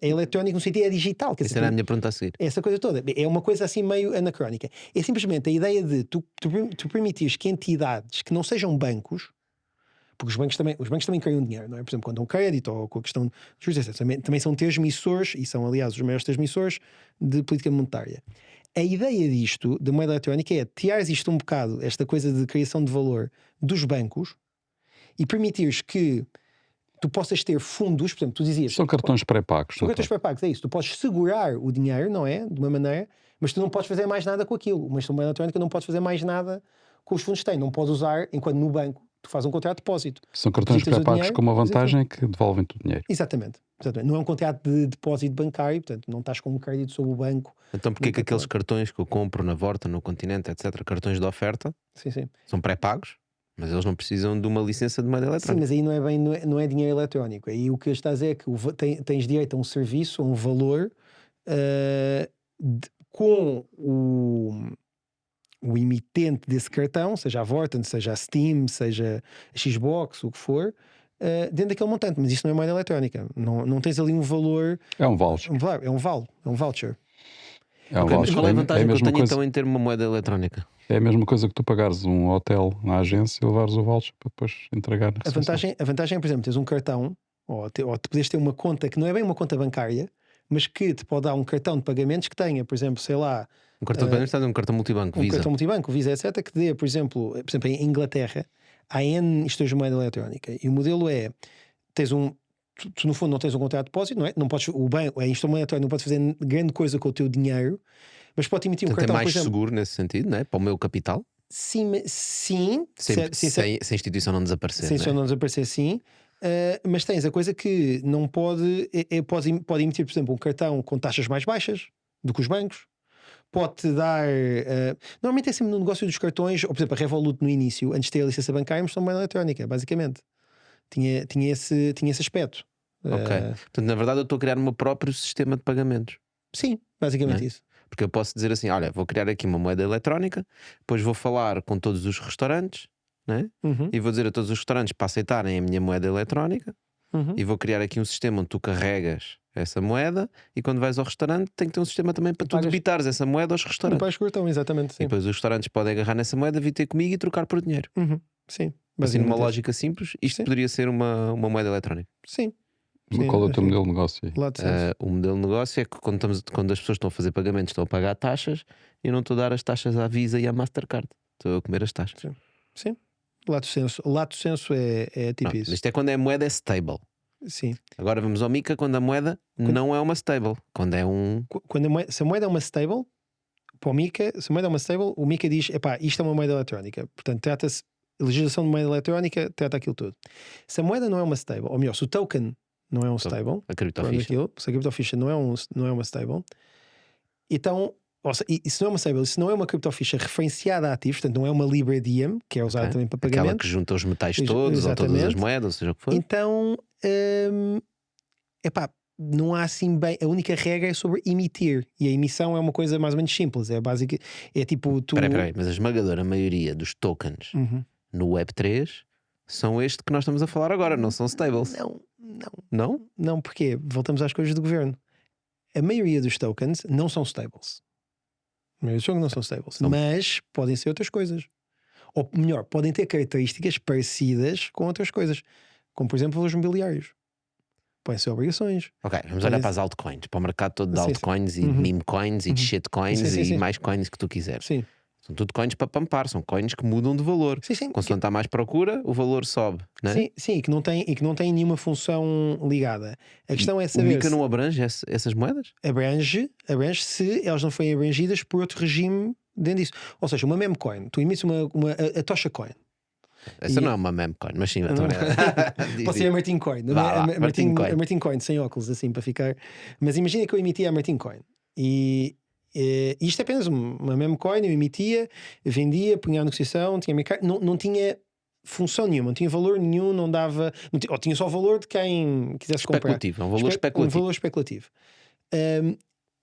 eletrónico no sentido, é digital. Essa era a minha pergunta a seguir. Essa coisa toda. É uma coisa assim meio anacrónica. É simplesmente a ideia de tu permitires que entidades que não sejam bancos, porque os bancos também criam dinheiro, não é? Por exemplo, quando dão crédito ou com a questão de justiça, também são transmissores, e são, aliás, os maiores transmissores de política monetária. A ideia disto, de moeda eletrónica, é tirares isto um bocado, esta coisa de criação de valor dos bancos, e permitires que tu possas ter fundos, por exemplo, tu dizias... São cartões pré-pagos. São cartões pré-pagos, é isso. Tu podes segurar o dinheiro, não é? De uma maneira, mas tu não podes fazer mais nada com aquilo. Mas uma moeda eletrónica não podes fazer mais nada com os fundos que têm. Não podes usar, enquanto no banco tu fazes um contrato de depósito. São cartões pré-pagos com uma vantagem que devolvem-te o dinheiro. Exatamente. Não é um contrato de depósito bancário, portanto não estás com um crédito sobre o banco. Então porquê que aqueles cartões que eu compro na Vorta, no Continente, etc., cartões de oferta, sim. são pré-pagos, mas eles não precisam de uma licença de moeda eletrónica? Sim, mas aí não é dinheiro eletrónico. Aí o que estás é que tens direito a um serviço, a um valor, com o emitente desse cartão, seja a Vorten, seja a Steam, seja a Xbox, o que for, dentro daquele montante. Mas isso não é moeda eletrónica. Não tens ali um valor. É um voucher. É um voucher. Mas qual é a vantagem que eu tenho então em ter uma moeda eletrónica? É a mesma coisa que tu pagares um hotel na agência e levares o voucher para depois entregar na recepção. A vantagem é, por exemplo, teres um cartão, ou tu podes ter uma conta que não é bem uma conta bancária, mas que te pode dar um cartão de pagamentos que tenha, por exemplo, sei lá... Um cartão de pagamentos está um cartão multibanco, Visa. Um cartão multibanco, Visa, etc., que dê, por exemplo, em Inglaterra, há N instituições de moeda eletrónica. E o modelo é, tu no fundo não tens um contrato de depósito, não é? Não podes, a instituição de moeda eletrónica não pode fazer grande coisa com o teu dinheiro, mas pode emitir um cartão, é mais por exemplo, seguro nesse sentido, não é? Para o meu capital? Sim. Se a instituição não desaparecer. Se a instituição não desaparecer, sim. Mas tens a coisa que não pode emitir, por exemplo, um cartão com taxas mais baixas do que os bancos. Pode-te dar... normalmente é sempre no negócio dos cartões, ou por exemplo a Revolut no início, antes de ter a licença bancária, mostrou moeda eletrónica, basicamente. Tinha esse aspecto. Ok. Portanto, na verdade eu estou a criar o meu próprio sistema de pagamentos. Sim, basicamente isso. Porque eu posso dizer assim, olha, vou criar aqui uma moeda eletrónica, depois vou falar com todos os restaurantes, né? E vou dizer a todos os restaurantes para aceitarem a minha moeda eletrónica, e vou criar aqui um sistema onde tu carregas essa moeda, e quando vais ao restaurante tem que ter um sistema também para tu debitares essa moeda aos restaurantes. Pagas cartão, exatamente, sim. E depois os restaurantes podem agarrar nessa moeda, vir ter comigo e trocar por dinheiro. Sim. Assim, numa lógica simples, isto poderia ser uma moeda eletrónica. Sim. Qual é o teu modelo de negócio aí? O modelo de negócio é que quando as pessoas estão a fazer pagamentos, estão a pagar taxas, e eu não estou a dar as taxas à Visa e à Mastercard, estou a comer as taxas. Sim. Lato senso é tipo isso. Isto é quando a moeda é stable. Sim. Agora vamos ao Mica quando a moeda não é uma stable. Quando é um... Se a moeda é uma stable, para o Mica, se a moeda é uma stable, o Mica diz, isto é uma moeda eletrónica. Portanto, trata-se, a legislação de moeda eletrónica trata aquilo tudo. Se a moeda não é uma stable, ou melhor, se o token não é um stable, a criptoficha, se a criptoficha não é uma stable, então, se não é uma stable, se não é uma criptoficha referenciada a ativos, portanto não é uma Libra Diem, que é usada também para pagamentos, aquela que junta os metais todos, ou todas as moedas, seja o que for. Então, não há assim bem. A única regra é sobre emitir, e a emissão é uma coisa mais ou menos simples. É básica, é tipo tu. Peraí, mas a esmagadora maioria dos tokens no Web3 são este que nós estamos a falar agora, não são stables. Não? Não, porquê? Voltamos às coisas do governo. A maioria dos tokens não são stables. A maioria dos tokens não são stables, mas podem ser outras coisas. Ou melhor, podem ter características parecidas com outras coisas, como por exemplo valores mobiliários. Podem ser obrigações. Ok, vamos olhar para as altcoins, para o mercado todo de altcoins e de meme coins e de shitcoins e mais coins que tu quiseres. Sim. São tudo coins para pampar, são coins que mudam de valor. Consoante há mais procura, o valor sobe, não é? Sim, e que não tem nenhuma função ligada. A questão é saber. O Mica não abrange essas moedas? Abrange se elas não forem abrangidas por outro regime dentro disso. Ou seja, uma meme coin, tu emites a Tosha Coin. Essa não é uma meme coin, mas sim, pode ser a Martin Coin. A Martin Coin, sem óculos, assim, para ficar. Mas imagina que eu emitia a Martin Coin. E isto é apenas uma meme coin, eu emitia, vendia, punha a negociação, tinha não tinha função nenhuma, não tinha valor nenhum, não dava, ou tinha só o valor de quem quisesse comprar. Um valor especulativo. Um valor especulativo.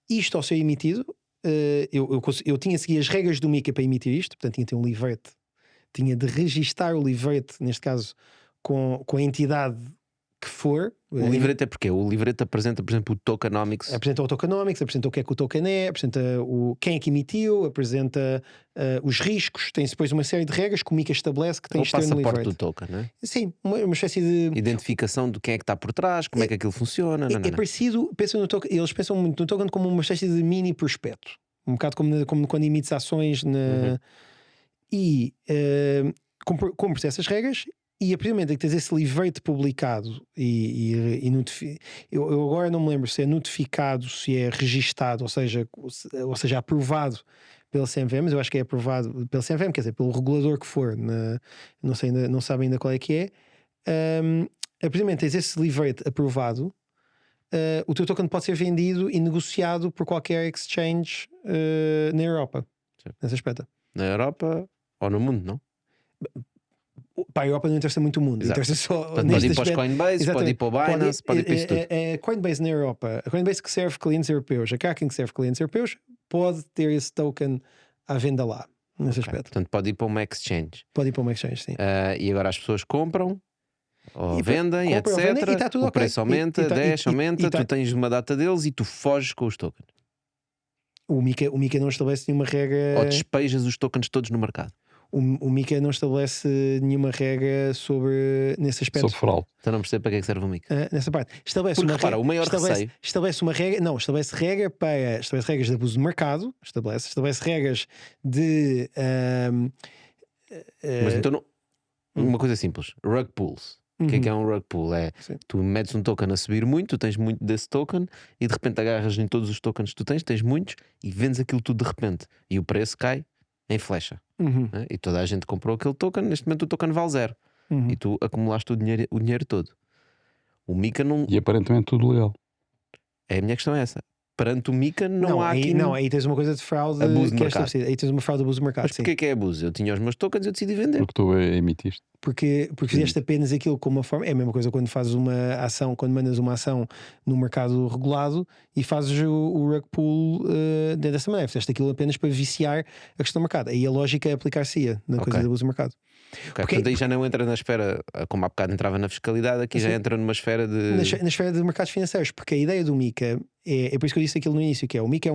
Isto ao ser emitido, eu tinha a seguir as regras do Mica para emitir isto, portanto tinha de ter um livrete, tinha de registar o livrete, neste caso com a entidade for. O livreto é porque o livreto apresenta, por exemplo, o tokenomics. Apresenta o tokenomics, apresenta o que é que o token é, apresenta quem é que emitiu, apresenta os riscos. Tem depois uma série de regras que o MiCA estabelece que tem o external passaporte livrete. do token, não é? Sim, uma espécie de Identificação de quem é que está por trás, como é que aquilo funciona. É parecido, pensam no token, eles pensam muito no token como uma espécie de mini prospecto, um bocado como quando emites ações e cumpre-se essas regras. E a partir do momento em que tens esse livrete publicado eu agora não me lembro se é notificado, se é registado, ou seja, aprovado pela CMVM, mas eu acho que é aprovado pela CMVM, quer dizer, pelo regulador que for, não sei ainda, não sabe ainda qual é que é. A partir do momento que tens esse livrete aprovado, o teu token pode ser vendido e negociado por qualquer exchange na Europa. Sim. Nesse aspecto. Na Europa ou no mundo, não? Para a Europa não interessa muito o mundo, Exato. interessa só. Portanto, pode ir para os Coinbase, pode ir para o Binance, pode ir para isso tudo. A Coinbase na Europa, a Coinbase que serve clientes europeus, a Kraken que serve clientes europeus, pode ter esse token à venda lá, nesse aspecto. Portanto, pode ir para uma exchange. Pode ir para uma exchange, sim. E agora as pessoas compram ou vendem, compram, etc. vendem, e está tudo o preço aumenta, desce, aumenta, tu tens uma data deles e tu foges com os tokens. O MiCA não estabelece nenhuma regra. Ou despejas os tokens todos no mercado. O MiCA não estabelece nenhuma regra nesse aspecto. Sobre fraude. Então não percebo para que é que serve o MiCA. Nessa parte. Estabelece Porque uma repara, regra, o maior receio. Estabelece uma regra. Não, estabelece regras de abuso de mercado. Estabelece regras de. Mas então não. Uma coisa simples: rug pools. O que é um rug pool? Sim. Tu metes um token a subir muito, tu tens muito desse token e de repente agarras em todos os tokens que tu tens muitos e vendes aquilo tudo de repente e o preço cai em flecha. Né? E toda a gente comprou aquele token, neste momento o token vale 0 e tu acumulaste o dinheiro todo. O MiCA não. E aparentemente tudo legal. A minha questão é essa. Perante o MiCA não há aqui. Não, aí tens uma coisa de fraude abuso de que é mercado. estabelecida. Aí tens uma fraude de abuso de mercado. Mas porquê que é abuso? Eu tinha os meus tokens e eu decidi vender. Porque tu emitiste. Porque fizeste apenas aquilo como uma forma. É a mesma coisa quando fazes uma ação, quando mandas uma ação no mercado regulado e fazes o rug pool dessa maneira. Fizeste aquilo apenas para viciar a questão do mercado. Aí a lógica é aplicar-se na coisa de abuso do mercado. Portanto, aí já não entra na esfera, como há bocado entrava na fiscalidade, aqui já entra numa esfera de. Na esfera de mercados financeiros, porque a ideia do MiCA é por isso que eu disse aquilo no início, que é o MiCA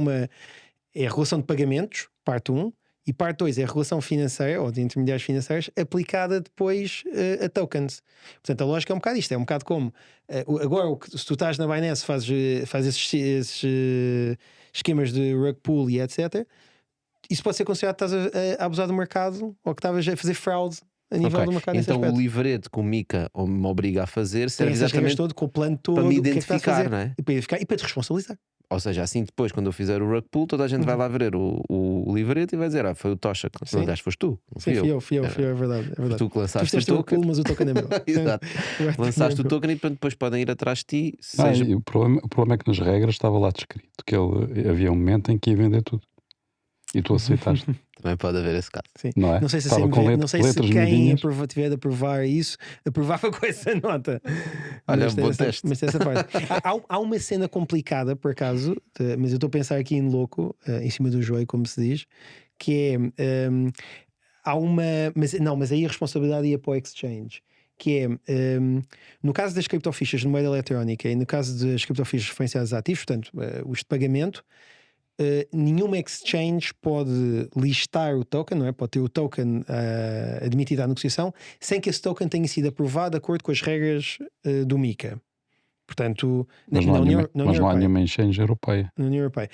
é a regulação de pagamentos, parte 1, e parte 2 é a regulação financeira ou de intermediários financeiros aplicada depois a tokens. Portanto, a lógica é um bocado isto, é um bocado como agora se tu estás na Binance fazes esses esquemas de rug pool e etc. Isso pode ser considerado que estás a abusar do mercado ou que estavas a fazer fraude a nível do mercado. Então o livreto que o MiCA me obriga a fazer serve exatamente todo, com o plano todo, para me identificar, identificar, que é que estás a fazer, não é? E para te responsabilizar. Ou seja, assim depois, quando eu fizer o rug pull, toda a gente vai lá ver o livreto e vai dizer: foi o Tocha que aliás foste tu. Não fui eu. Fui eu, é verdade. Foste tu que lançaste tu o token. Pool, mas o token é meu. Exato. Lançaste o token e depois podem ir atrás de ti. E o problema é que nas regras estava lá descrito que havia um momento em que ia vender tudo. E tu aceitaste. Também pode haver esse caso. Sim. Não é? Não sei se, não sei se quem tiver de aprovar isso, aprovava com essa nota. Olha, bom teste. Mas essa parte. Há uma cena complicada, por acaso, mas eu estou a pensar aqui em louco, em cima do joelho, como se diz, que é. Há uma. Mas aí a responsabilidade ia para o exchange. Que é, no caso das criptofichas de moeda eletrónica e no caso das criptofichas referenciadas a ativos, portanto, os de pagamento. Nenhuma exchange pode listar o token, não é? Pode ter o token admitido à negociação sem que esse token tenha sido aprovado de acordo com as regras do MiCA. Portanto, mas não há nenhuma exchange europeia. Na União Europeia.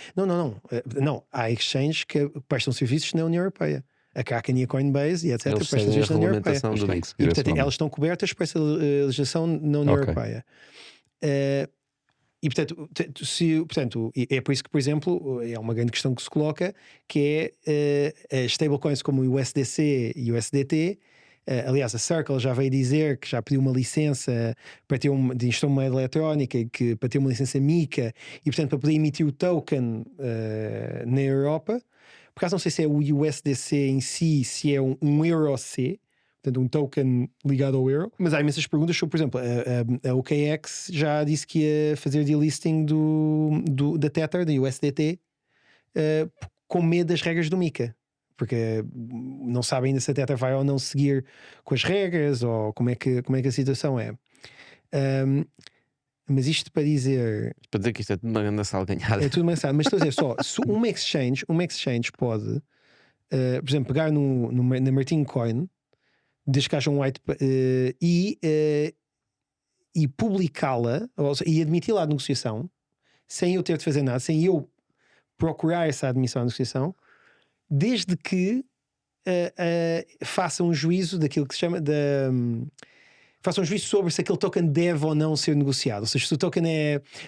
Não, há exchanges que prestam serviços na União Europeia. A Kraken e a Coinbase e etc. prestam serviços na União Europeia. E, portanto, elas estão cobertas por essa legislação na União Europeia. E portanto, é por isso que, por exemplo, é uma grande questão que se coloca, que é stablecoins como o USDC e o USDT. Aliás, a Circle já veio dizer que já pediu uma licença para ter de instrução moeda eletrónica, para ter uma licença MiCA e, portanto, para poder emitir o token na Europa. Por acaso não sei se é o USDC em si, se é um EURC, portanto um token ligado ao euro, mas há imensas perguntas sobre, por exemplo, a OKX já disse que ia fazer delisting da Tether, da USDT, com medo das regras do MiCA, porque não sabem ainda se a Tether vai ou não seguir com as regras, ou como é que a situação é. Mas isto para dizer. Para dizer que isto é tudo uma grande salganhada. É tudo mensagem, mas estou a dizer só: se uma exchange pode, por exemplo, pegar na Martin Coin, desde que haja um white e publicá-la, e admiti-la à negociação, sem eu ter de fazer nada, sem eu procurar essa admissão à negociação, desde que faça um juízo daquilo que se chama faça um juízo sobre se aquele token deve ou não ser negociado. Ou seja, se o token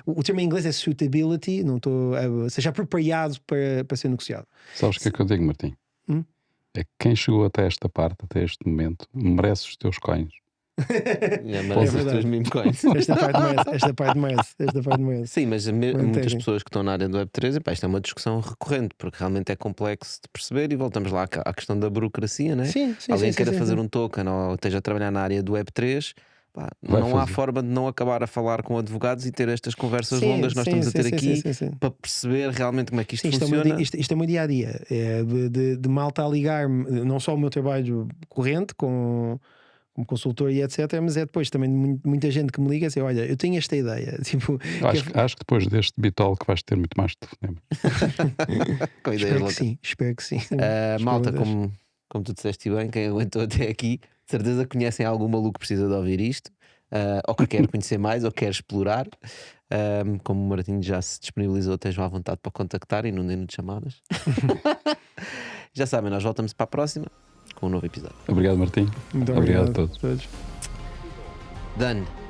o termo em inglês é suitability, não estou, seja apropriado para ser negociado. Sabes o que é que eu digo, Martim? É que quem chegou até esta parte, até este momento, merece os teus coins. Merece os teus meme coins. Esta parte merece. Sim, mas muitas pessoas que estão na área do Web3, isto é uma discussão recorrente, porque realmente é complexo de perceber, e voltamos lá à questão da burocracia, não é? Sim, alguém queira fazer um token ou esteja a trabalhar na área do Web3, não há forma de não acabar a falar com advogados e ter estas conversas longas que nós estamos a ter aqui para perceber realmente como é que isto funciona. Isto é o meu dia a dia, de malta a ligar-me, não só o meu trabalho corrente como consultor e etc, mas é depois também muita gente que me liga e diz: olha, eu tenho esta ideia. Tipo, acho que depois deste Bitol que vais ter muito mais telefonemas. Com ideias espero que sim. Malta, como tu disseste bem, quem aguentou até aqui, de certeza conhecem algum maluco que precisa de ouvir isto, ou que quer conhecer mais, ou quer explorar. Como o Martinho já se disponibilizou, estejam à vontade para contactar e não deem de chamadas. Já sabem, nós voltamos para a próxima com um novo episódio. Obrigado, Martim. Muito obrigado a todos. Done.